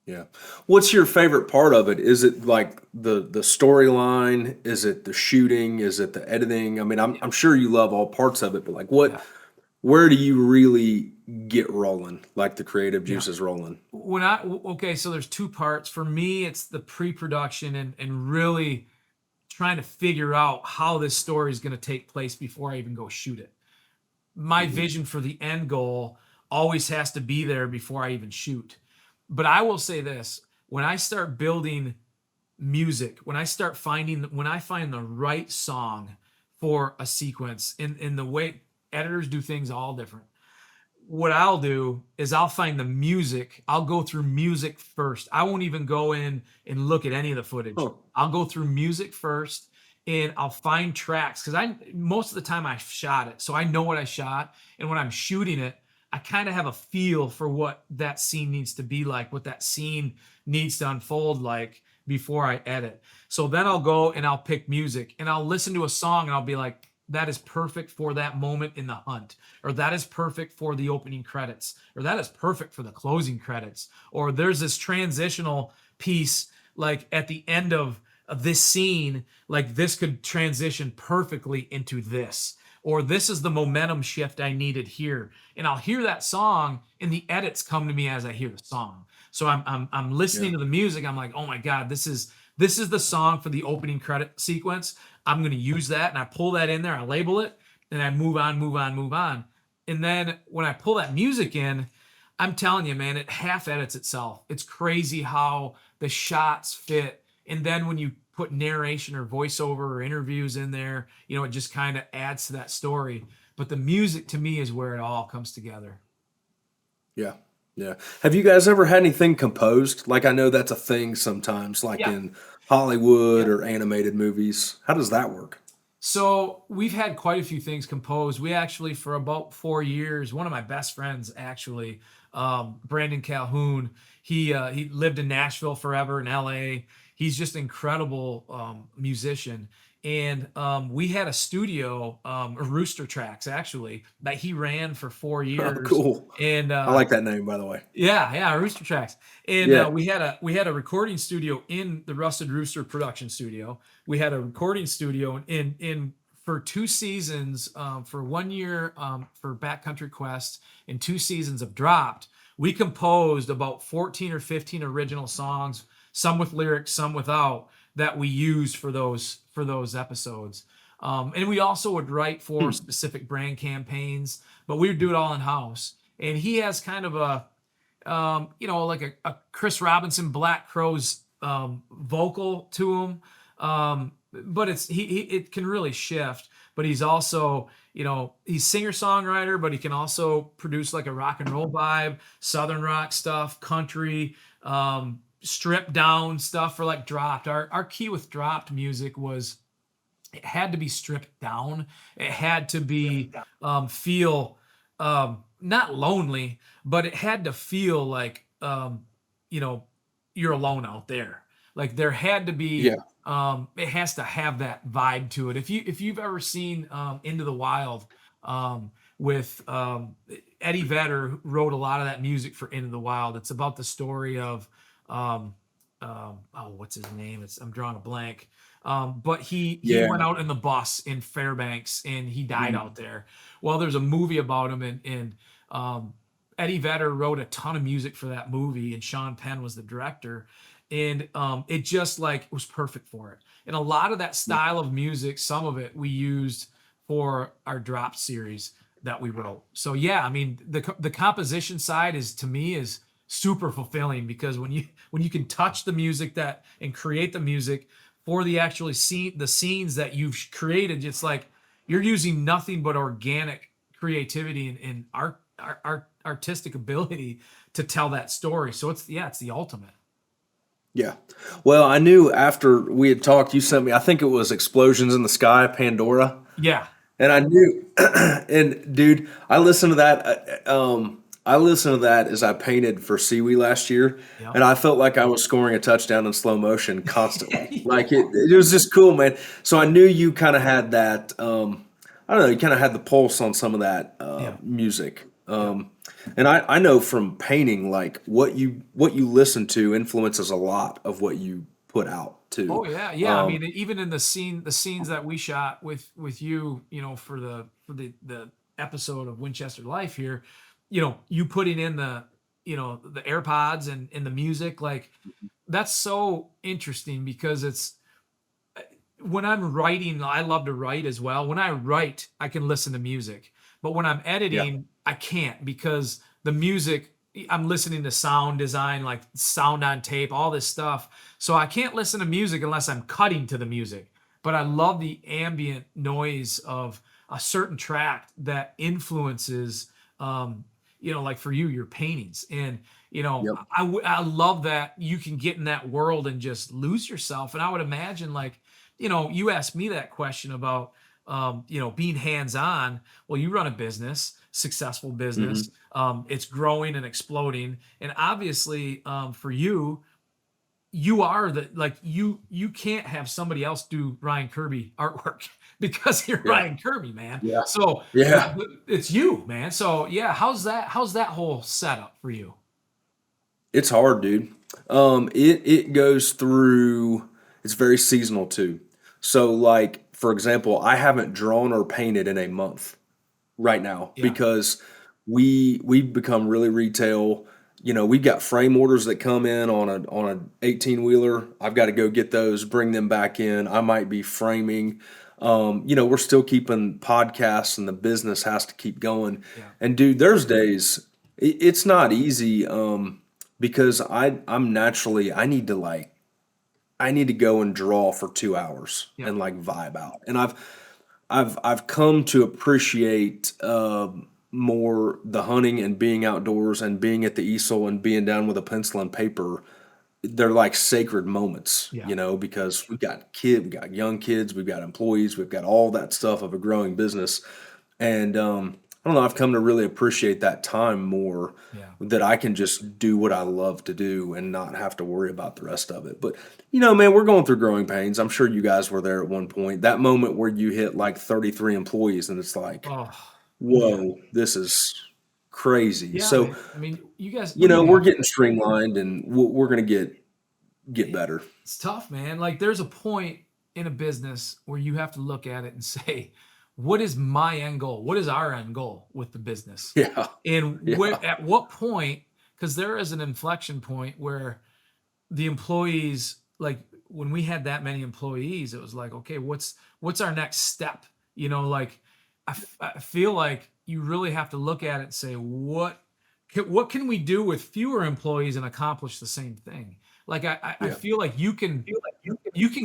Yeah. What's your favorite part of it? Is it like the storyline? Is it the shooting? Is it the editing? I mean, I'm sure you love all parts of it, but like Yeah. where do you really get rolling? Like the creative Yeah. juices rolling? Okay, so there's two parts. For me, it's the pre-production and really trying to figure out how this story is going to take place before I even go shoot it. My Hmm. vision for the end goal always has to be there before I even shoot. But I will say this, when I start building music, when I find the right song for a sequence, in the way editors do things all different, what I'll do is I'll find the music. I'll go through music first. I won't even go in and look at any of the footage. Huh. I'll go through music first and I'll find tracks because I most of the time I shot it. So I know what I shot. And when I'm shooting it, I kind of have a feel for what that scene needs to be like, what that scene needs to unfold like before I edit. So then I'll go and I'll pick music and I'll listen to a song and I'll be like, that is perfect for that moment in the hunt, or that is perfect for the opening credits, or that is perfect for the closing credits, or there's this transitional piece like at the end of this scene, like this could transition perfectly into this, or this is the momentum shift I needed here. And I'll hear that song and the edits come to me as I hear the song. So I'm listening Yeah. to the music. I'm like, oh my God, this is the song for the opening credit sequence. I'm going to use that, and I pull that in there. I label it, and I move on, move on, move on. And then when I pull that music in, I'm telling you, man, it half edits itself. It's crazy how the shots fit. And then when you put narration or voiceover or interviews in there, it just kind of adds to that story. But the music to me is where it all comes together. Yeah. Yeah. Have you guys ever had anything composed? Like I know that's a thing sometimes, like Yeah. in Hollywood Yeah. or animated movies. How does that work? So we've had quite a few things composed. We actually, for about 4 years, one of my best friends, actually, Brandon Calhoun, he lived in Nashville forever, in LA. He's just an incredible musician. And we had a studio, Rooster Tracks, actually, that he ran for four Oh, years. cool. And I like that name, by the way. yeah, yeah, Rooster Tracks. And Yeah. we had a recording studio in the Rusted Rooster production studio. We had a recording studio in for 2 seasons, for 1 year, for Backcountry Quest, and 2 seasons of Dropped. We composed about 14 or 15 original songs, some with lyrics, some without, that we used for those episodes. And we also would write for Hmm. specific brand campaigns, but we would do it all in house. And he has kind of like a Chris Robinson Black Crowes vocal to him. But it can really shift. But he's also, he's singer-songwriter, but he can also produce like a rock and roll vibe, southern rock stuff, country, stripped down stuff for like dropped. Our key with dropped music was it had to be stripped down. It had to be feel not lonely, but it had to feel like you know you're alone out there. Like there had to be Yeah. it has to have that vibe to it. If you've ever seen Into the Wild with Eddie Vedder, who wrote a lot of that music for Into the Wild. It's about the story of oh, what's his name? I'm drawing a blank. But he Yeah. went out in the bus in Fairbanks and he died Mhm. out there. Well, there's a movie about him, and Eddie Vedder wrote a ton of music for that movie, and Sean Penn was the director, and it just like was perfect for it. And a lot of that style of music, some of it we used for our drop series that we wrote. So yeah, I mean the composition side is to me is super fulfilling because when you can touch the music that and create the music for the actually scene the scenes that you've created, it's like you're using nothing but organic creativity and art artistic ability to tell that story. So it's the ultimate. Yeah. Well, I knew after we had talked, you sent me, I think it was Explosions in the Sky, Pandora. Yeah. And I knew, and dude, I listened to that as I painted for Seawee last year, Yep. and I felt like I was scoring a touchdown in slow motion constantly. Like Yeah. it was just cool, man. So I knew you kind of had that. I don't know, you kind of had the pulse on some of that Yeah. music. Yep. And I know from painting, like what you listen to influences a lot of what you put out Oh too. yeah, yeah. I mean, even in the scenes that we shot with you, for the episode of Winchester Life here, you putting in the AirPods and the music, like that's so interesting because it's when I'm writing, I love to write as well. When I write, I can listen to music. But when I'm Yeah. editing, I can't because the music, I'm listening to sound design, like sound on tape, all this stuff. So I can't listen to music unless I'm cutting to the music. But I love the ambient noise of a certain track that influences, like for you, your paintings. And, Yep. I love that you can get in that world and just lose yourself. And I would imagine like, you asked me that question about, being hands-on. Well, you run a business, successful Hmm. business. It's growing and exploding. And obviously, for you, you are like you can't have somebody else do Ryan Kirby artwork because you're Yeah. Ryan Kirby, man. Yeah. So Yeah. it's you, man. So yeah, how's that whole setup for you? It's hard, dude. It goes through. It's very seasonal too. So, like for example, I haven't drawn or painted in a month right now Yeah. because we've become really retail. We've got frame orders that come in on a 18 wheeler. I've got to go get those, bring them back in. I might be framing. We're still keeping podcasts, and the business has to keep going. Yeah. And dude, there's days it's not easy. Because I'm naturally I need to go and draw for 2 hours Yep. and like vibe out. And I've come to appreciate more the hunting and being outdoors and being at the easel and being down with a pencil and paper. They're like sacred moments, Yeah. because we got young kids, we've got employees, we've got all that stuff of a growing business. And I don't know, I've come to really appreciate that time more, Yeah. that I can just do what I love to do and not have to worry about the rest of it. But, man, we're going through growing pains. I'm sure you guys were there at one point. That moment where you hit like 33 employees and it's like, Oh, yeah. whoa, this is crazy. Yeah, So, man. I mean, you guys, what do you we're have? getting streamlined and we're going to get better. It's tough, man. Like there's a point in a business where you have to look at it and say, what is my end goal? What is our end goal with the business? Yeah. And Yeah. at what point, because there is an inflection point where the employees, like when we had that many employees, it was like, okay, what's our next step? Like I feel like you really have to look at it and say, what can we do with fewer employees and accomplish the same thing? Like I Yeah. feel like you can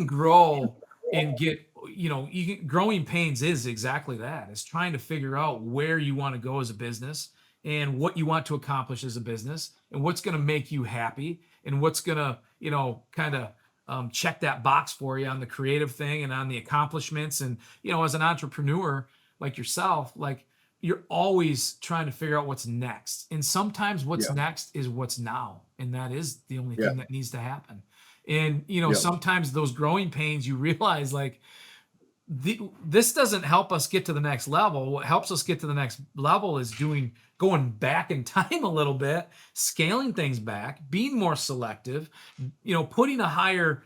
grow and get, growing pains is exactly that. It's trying to figure out where you want to go as a business and what you want to accomplish as a business and what's going to make you happy and what's going to, kind of check that box for you on the creative thing and on the accomplishments. And, as an entrepreneur like yourself, like you're always trying to figure out what's next. And sometimes what's Yeah. next is what's now. And that is the only Yeah. thing that needs to happen. And, Yeah. sometimes those growing pains, you realize like this doesn't help us get to the next level. What helps us get to the next level is going back in time a little bit, scaling things back, being more selective, putting a higher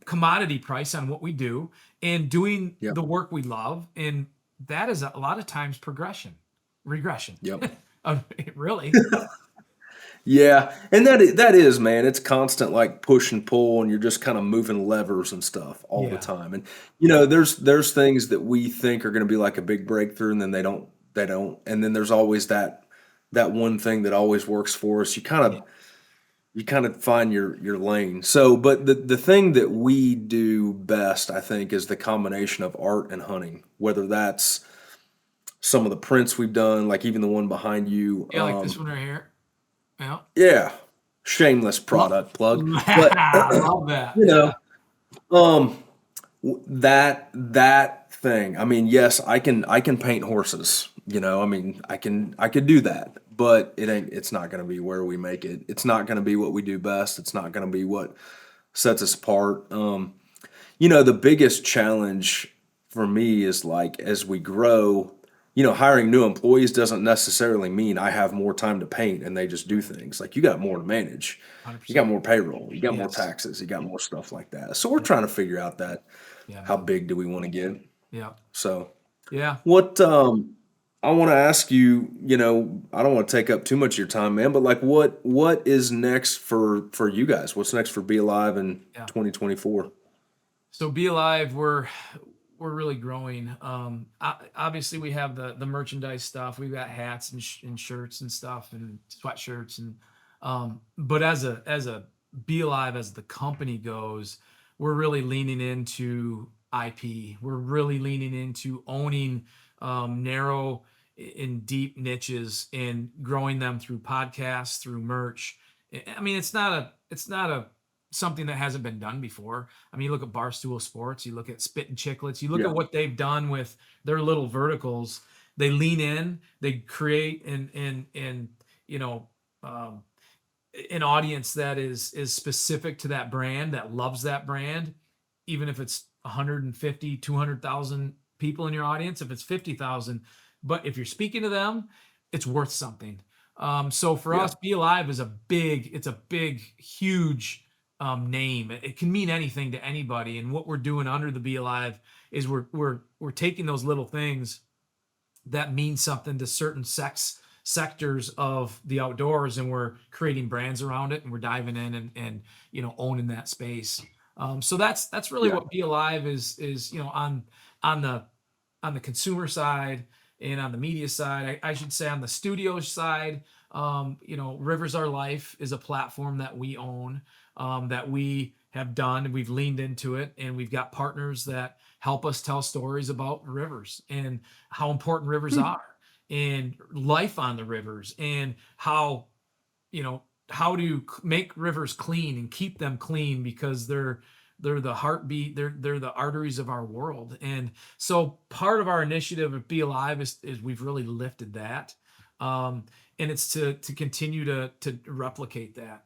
commodity price on what we do and doing Yeah. the work we love. And that is a lot of times regression. Yep. Really. Yeah, and that is, man. It's constant like push and pull, and you're just kind of moving levers and stuff all the Yeah. time. And there's things that we think are going to be like a big breakthrough, and then they don't. And then there's always that one thing that always works for us. Yeah. You kind of find your lane. So, but the thing that we do best, I think, is the combination of art and hunting. Whether that's some of the prints we've done, like even the one behind you. Yeah. Like this one right here. Yeah. Yeah, shameless Love, product plug, but love that. you Yeah. know, um, that thing. I mean, yes, I can paint horses. I mean, I could do that, but it's not going to be where we make it. It's not going to be what we do best. It's not going to be what sets us apart. The biggest challenge for me is like as we grow, hiring new employees doesn't necessarily mean I have more time to paint and they just do things. Like you got more to manage. You got 100%. more payroll, you got more Yes. taxes, you got more stuff like that. So we're trying to figure out that Yeah, how man. big do we want to get? Yeah. So Yeah. what I want to ask you, I don't want to take up too much of your time, man, but like what is next for you guys? What's next for Be Alive in Yeah. 2024? So Be Alive, we're really growing. Obviously we have the merchandise stuff. We've got hats and shirts and stuff and sweatshirts and but as a Be Alive as the company goes, we're really leaning into IP. We're really leaning into owning narrow and deep niches and growing them through podcasts, through merch. I mean, it's not a something that hasn't been done before. I mean, you look at Barstool Sports, you look at Spit and Chicklets, you look Yeah. at what they've done with their little verticals. They lean in, they create and you know um, an audience that is specific to that brand, that loves that brand, even if it's 150, 200,000 people in your audience, if it's 50,000, but if you're speaking to them, it's worth something. So for Yeah. us, Be Alive is it's a big, huge name. It can mean anything to anybody. And what we're doing under the Be Alive is we're taking those little things that mean something to certain sectors of the outdoors, and we're creating brands around it, and we're diving in and owning that space. So that's really Yeah. what Be Alive is on the consumer side and on the media side. I should say on the studio side, Rivers Our Life is a platform that we own, that we have done, and we've leaned into it, and we've got partners that help us tell stories about rivers and how important rivers Hmm. are and life on the rivers and you know how to make rivers clean and keep them clean because they're the heartbeat, they're the arteries of our world. And so part of our initiative at Be Alive is we've really lifted that, and it's to continue to replicate that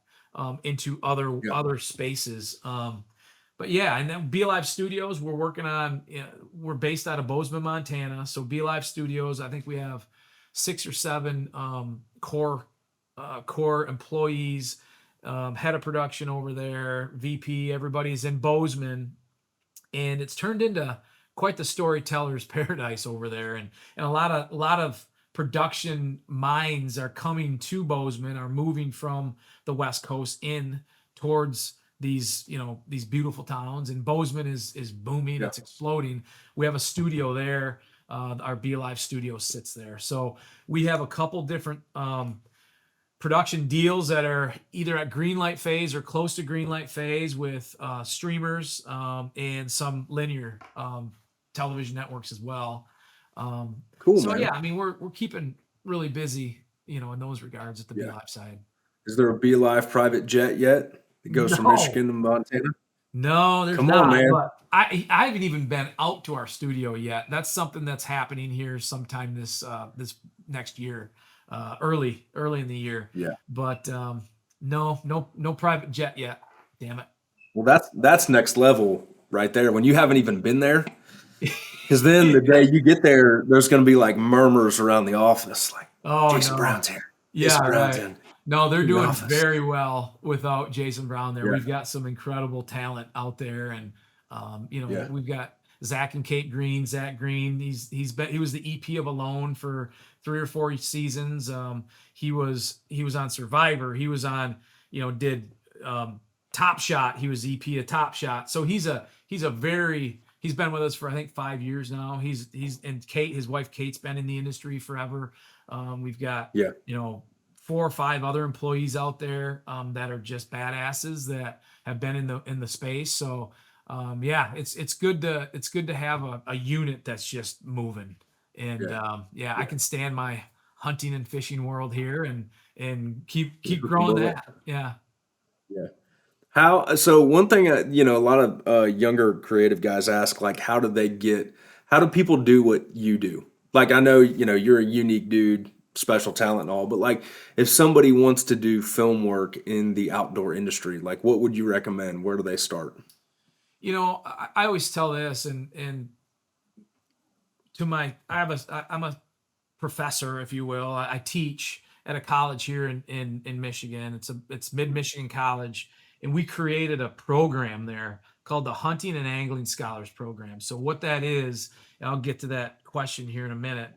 into Yeah. other spaces. But yeah, and then Be Alive Studios, we're working on. We're based out of Bozeman, Montana. So Be Alive Studios, I think we have 6 or 7 core employees, head of production over there, VP. Everybody's in Bozeman, and it's turned into quite the storyteller's paradise over there. And a lot of production minds are coming to Bozeman, are moving from the West Coast in towards these beautiful towns. And Bozeman is booming, Yeah. it's exploding. We have a studio there. Our Be Alive studio sits there. So we have a couple different production deals that are either at green light phase or close to green light phase with streamers, and some linear television networks as well. Cool, So man. yeah, I mean, we're keeping really busy, in those regards at the Be Yeah. Live side. Is there a Be Live private jet yet that goes from No, Michigan to Montana? no, there's Come on, not. man. But I haven't even been out to our studio yet. That's something that's happening here sometime this next year, early in the year. Yeah. But no private jet yet. Damn Well, that's next level right there. When you haven't even been there, it. because then the day you get there, there's going to be like murmurs around the office, like Oh Jason no. Brown's here. Yeah, Jason Brown's right. No, they're in the doing office. very well without Jason Brown there. Yeah. We've got some incredible talent out there, and Yeah. we've got Zach and Kate Green. Zach Green, he was the EP of Alone for 3 or 4 seasons. He was on Survivor. He was on, did Top Shot. He was EP of Top Shot. So he's been with us for I think 5 years now. And Kate, his wife Kate's been in the industry forever. We've got Yeah. 4 or 5 other employees out there that are just badasses that have been in the space. So yeah, it's good to have a unit that's just moving. And Yeah. I can stand my hunting and fishing world here and keep Keep growing going. that. Yeah. Yeah. So one thing, a lot of younger creative guys ask, like, how do people do what you do? Like, I know, you're a unique dude, special talent and all, but like, if somebody wants to do film work in the outdoor industry, like, what would you recommend? Where do they start? I always tell this, and I'm a professor, if you will. I teach at a college here in Michigan. It's Mid Michigan College, and we created a program there called the Hunting and Angling Scholars Program. So what that is, and I'll get to that question here in a minute.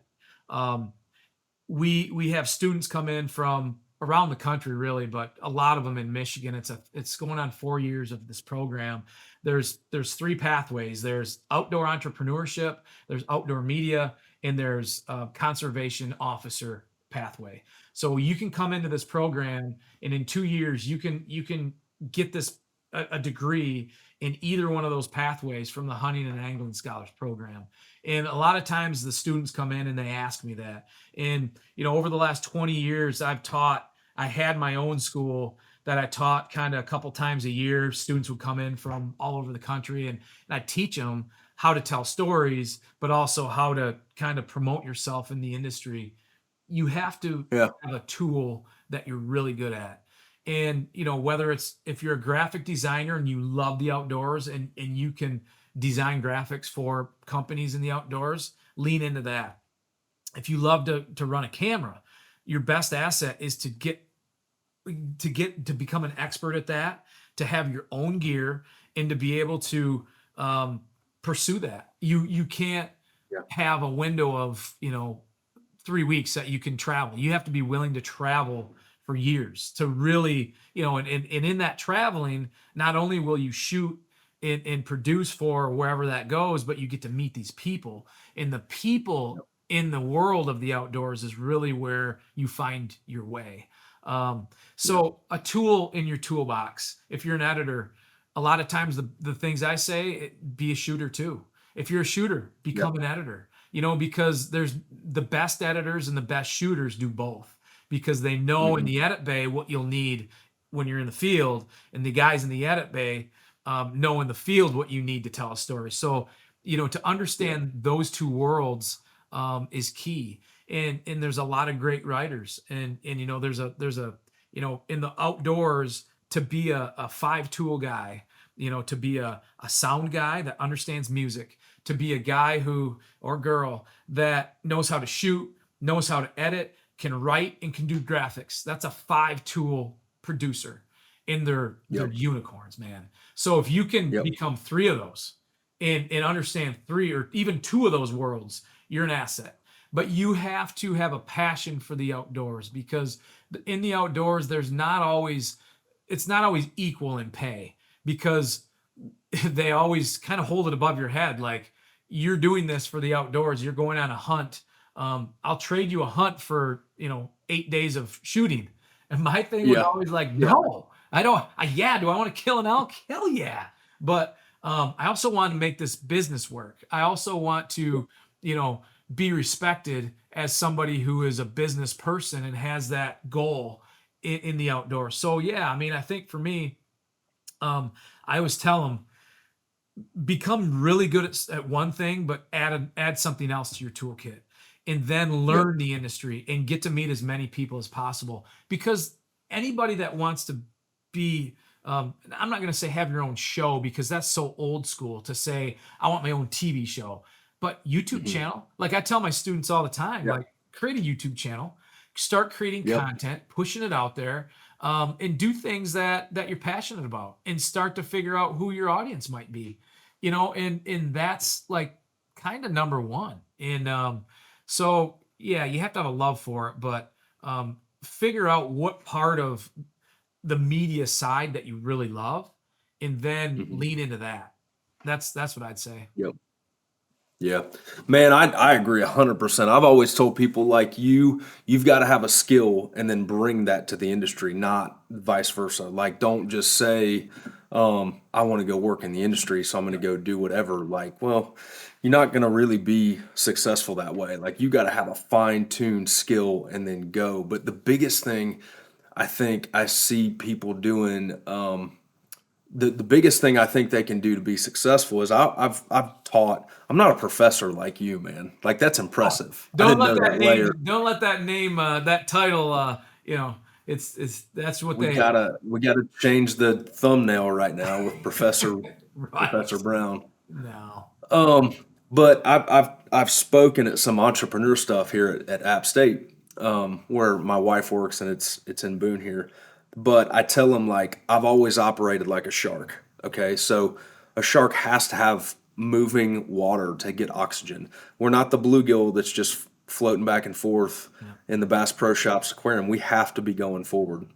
We have students come in from around the country, really, but a lot of them in Michigan. It's going on 4 years of this program. There's 3 pathways. There's outdoor entrepreneurship, there's outdoor media, and there's conservation officer pathway. So you can come into this program, and in 2 years you can get this a degree in either one of those pathways from the Hunting and Angling Scholars Program. And a lot of times the students come in and they ask me that. And over the last 20 years, I had my own school that I taught kind of a couple times a year. Students would come in from all over the country, and I teach them how to tell stories, but also how to kind of promote yourself in the industry. You have to Yeah. have a tool that you're really good at. And whether it's, if you're a graphic designer and you love the outdoors, and you can design graphics for companies in the outdoors, lean into that. If you love to run a camera, your best asset is to become an expert at that, to have your own gear, and to be able to pursue that. You can't Yeah. have a window of 3 weeks that you can travel. You have to be willing to travel for years to really, and in that traveling, not only will you shoot and produce for wherever that goes, but you get to meet these people. And the people in the world of the outdoors is really where you find your way. So a tool in your toolbox, if you're an editor, a lot of times the things I say, be a shooter too. If you're a shooter, become an editor, because there's the best editors and the best shooters do both, because they know in the edit bay what you'll need when you're in the field, and the guys in the edit bay know in the field what you need to tell a story. So, to understand those two worlds is key. And there's a lot of great writers, and there's a in the outdoors, to be a 5-tool guy, to be a sound guy that understands music, to be a guy or girl that knows how to shoot, knows how to edit, can write, and can do graphics. That's a 5-tool producer, and they're unicorns, man. So if you can become 3 of those and understand 3 or even 2 of those worlds, you're an asset. But you have to have a passion for the outdoors, because in the outdoors, it's not always equal in pay, because they always kind of hold it above your head. Like, you're doing this for the outdoors, you're going on a hunt. I'll trade you a hunt for, 8 days of shooting. And my thing was Yeah. always like, Yeah. no, I don't. Yeah, do I want to kill an elk? Hell yeah. But I also want to make this business work. I also want to, you know, be respected as somebody who is a business person and has that goal in the outdoors. So yeah, I mean, I think for me, I always tell them become really good at one thing, but add something else to your toolkit, and then Yep. learn the industry and get to meet as many people as possible. Because anybody that wants to be, I'm not going to say have your own show because that's so old school to say I want my own TV show, but YouTube Mhm. channel. Like I tell my students all the time, Yep. like create a YouTube channel, start creating Yep. content, pushing it out there, and do things that you're passionate about, and start to figure out who your audience might be, and that's like kind of number one. And so yeah, you have to have a love for it, but figure out what part of the media side that you really love, and then Mhm. lean into that. That's what I'd say. Yep. Yeah, man, I agree 100%. I've always told people like you've got to have a skill and then bring that to the industry, not vice versa. Like, don't just say, I want to go work in the industry, so I'm going to go do whatever. Like, well, you're not going to really be successful that way. Like, you got to have a fine-tuned skill and then go. But the biggest thing I think I see people doing, the biggest thing I think they can do to be successful is I've taught. I'm not a professor like you, man. Like that's Oh, impressive. I didn't know that layer. don't let that name, that title, you know, it's that's what We they gotta we gotta change the thumbnail right now with Professor right. Brown. No. Um, but I've spoken at some entrepreneur stuff here at App State, where my wife works, and it's in Boone here. But I tell them like I've always operated like a shark. Okay, so a shark has to have moving water to get oxygen. We're not the bluegill that's just floating back and forth Yeah. in the Bass Pro Shops aquarium. We have to be going forward.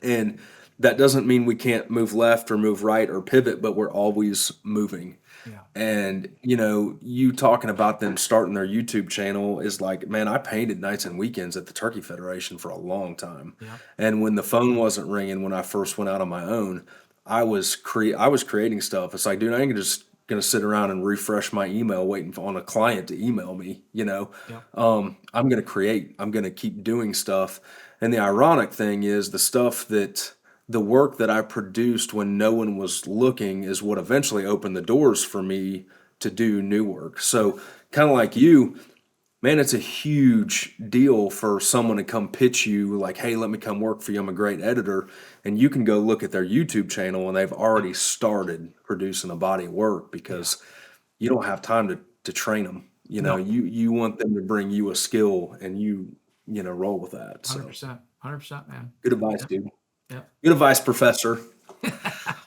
And that doesn't mean we can't move left or move right or pivot, but we're always moving. Yeah. And you talking about them starting their YouTube channel is like, man, I painted nights and weekends at the Turkey Federation for a long time. Yeah. And when the phone wasn't ringing when I first went out on my own, I was creating stuff. It's like, dude, I ain't just gonna sit around and refresh my email waiting on a client to email me. Yeah. I'm gonna create. I'm gonna keep doing stuff. And the ironic thing is the work that I produced when no one was looking is what eventually opened the doors for me to do new work. So, kind of like you, man, it's a huge deal for someone to come pitch you like, hey, let me come work for you. I'm a great editor. And you can go look at their YouTube channel and they've already started producing a body of work Yeah. because you don't have time to train them. No. You want them to bring you a skill and roll with that. So 100%. 100%, man. good advice, Yep. dude. Yep. Good advice, Professor.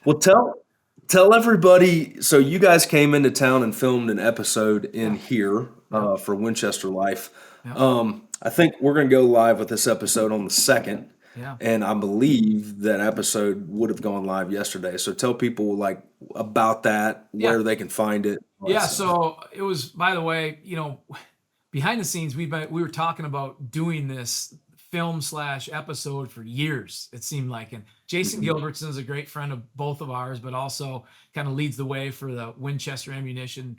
Well, tell everybody. So you guys came into town and filmed an episode in Yeah. here Yep. for Winchester Life. Yep. I think we're going to go live with this episode on the 2nd, Yeah. and I believe that episode would have gone live yesterday. So tell people like about that, Yeah. where they can find it, all that Yeah. stuff. So it was, by the way, behind the scenes, we were talking about doing this film slash episode for years. It seemed like, and Jason Mhm. Gilbertson is a great friend of both of ours, but also kind of leads the way for the Winchester ammunition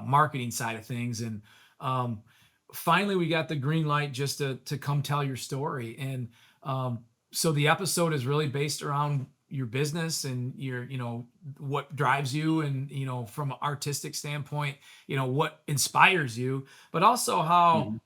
marketing side of things. And um, finally, we got the green light just to come tell your story. And so the episode is really based around your business and your, what drives you, and from an artistic standpoint, what inspires you, but also how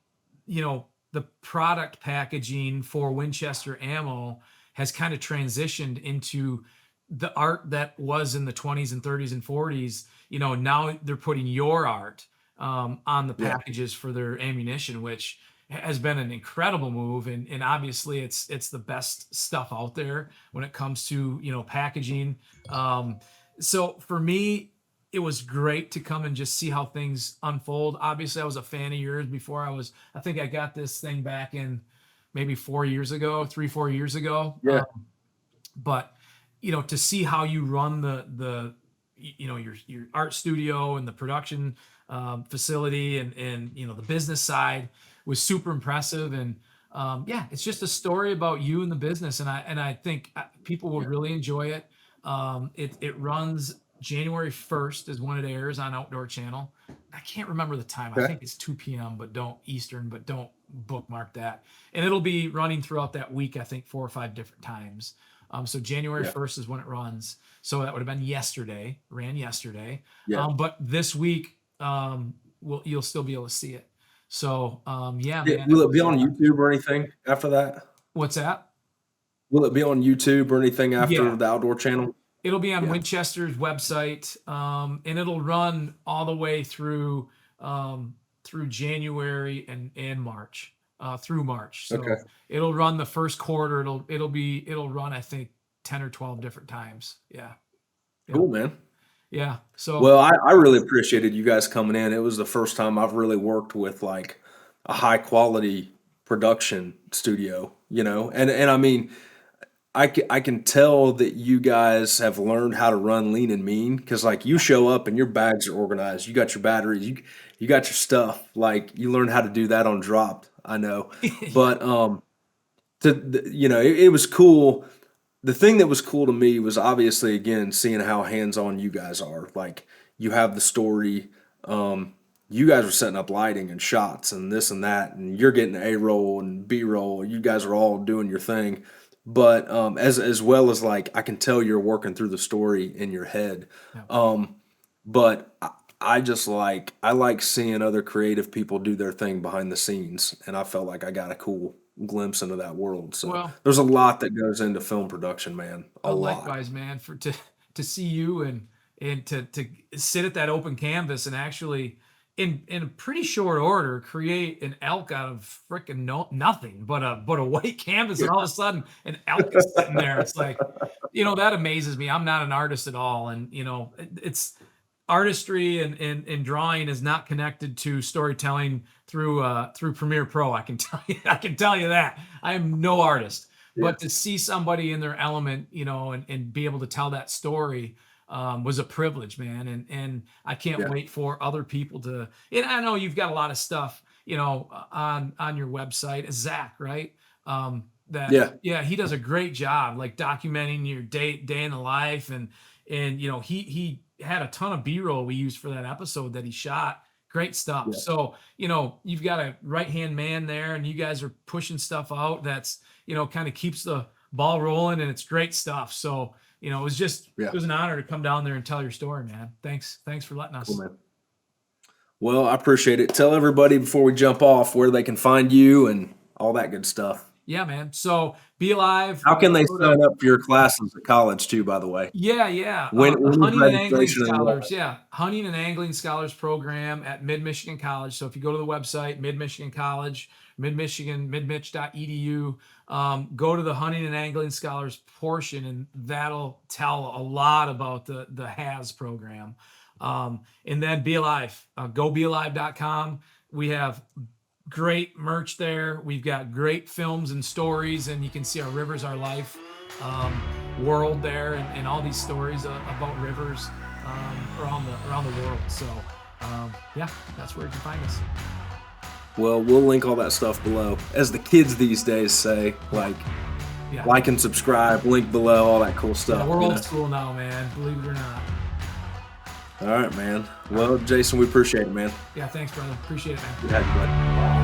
Mhm. the product packaging for Winchester ammo has kind of transitioned into the art that was in the 20s and 30s and 40s. Now they're putting your art on the Yeah. packages for their ammunition, which has been an incredible move. And obviously it's the best stuff out there when it comes to, packaging. So for me, it was great to come and just see how things unfold. Obviously, I was a fan of yours before I think I got this thing back in maybe 4 years ago, 3, 4 years ago. Yeah. But to see how you run your art studio and the production facility, and the business side was super impressive. And yeah, it's just a story about you and the business, and I think people will really enjoy it. It runs January 1st is when it airs on Outdoor Channel. I can't remember the time. I Okay. think it's 2 p.m. but don't Eastern, but don't bookmark that. And it'll be running throughout that week. I think 4 or 5 different times. So January Yeah. 1st is when it runs. So that would have been yesterday. Ran yesterday. Yeah. But this week, you'll still be able to see it. So yeah, Yeah, man. will it be on YouTube or anything after that? What's that? Will it be on YouTube or anything after Yeah. the Outdoor Channel? It'll be on Yeah. Winchester's website, and it'll run all the way through January and March, through March. So Okay. it'll run the first quarter. It'll run, I think, 10 or 12 different times. Yeah. Cool, man. Yeah. So Well, I really appreciated you guys coming in. It was the first time I've really worked with like a high quality production studio, and I mean, I can tell that you guys have learned how to run lean and mean because like you show up and your bags are organized. You got your batteries, you got your stuff. Like you learned how to do that on drop. I know, but it was cool. The thing that was cool to me was obviously again seeing how hands-on you guys are. Like you have the story. You guys are setting up lighting and shots and this and that, and you're getting A roll and B roll. You guys are all doing your thing, but as well as like I can tell you're working through the story in your head. But I like seeing other creative people do their thing behind the scenes, and I felt like I got a cool glimpse into that world. So well, there's a lot that goes into film production, man. A lot. likewise, man, to see you and to sit at that open canvas and actually in a pretty short order create an elk out of freaking nothing but a white canvas, and all of a sudden an elk is sitting there. It's like, that amazes me. I'm not an artist at all, and it's artistry and drawing is not connected to storytelling through Premiere Pro. I can tell you that. I am no artist. Yeah. But to see somebody in their element, and be able to tell that story was a privilege, man. And I can't Yeah. wait for other people to. And I know you've got a lot of stuff, on your website. Zach, right? Yeah. He does a great job, like documenting your day in the life, and he had a ton of B-roll we used for that episode that he shot. Great stuff. Yeah. So, you've got a right-hand man there, and you guys are pushing stuff out that's, kind of keeps the ball rolling, and it's great stuff. So, it was Yeah. it was an honor to come down there and tell your story, man. Thanks for letting us. Cool, man. Well, I appreciate it. Tell everybody before we jump off where they can find you and all that good stuff. Yeah, man. So Be Alive. How can they sign up for your classes at college too, by the way? Yeah. When The Hunting and Angling registration and all Scholars. Yeah. Hunting and Angling Scholars program at Mid-Michigan College. So if you go to the website, Mid-Michigan College, Mid-Michigan, midmich.edu, go to the Hunting and Angling Scholars portion, and that'll tell a lot about the HAS program. And then Be Alive, go bealive.com. We have great merch there. We've got great films and stories, and you can see our Rivers Our Life world there, and all these stories about rivers around the world. So yeah, that's where you can find us. Well, we'll link all that stuff below. As the kids these days say, like and subscribe, link below, all that cool stuff. We're old school now, man. Believe it or not. All right, man. Well, Jason, we appreciate it, man. Yeah, thanks, brother. Appreciate it, man. Yeah, buddy.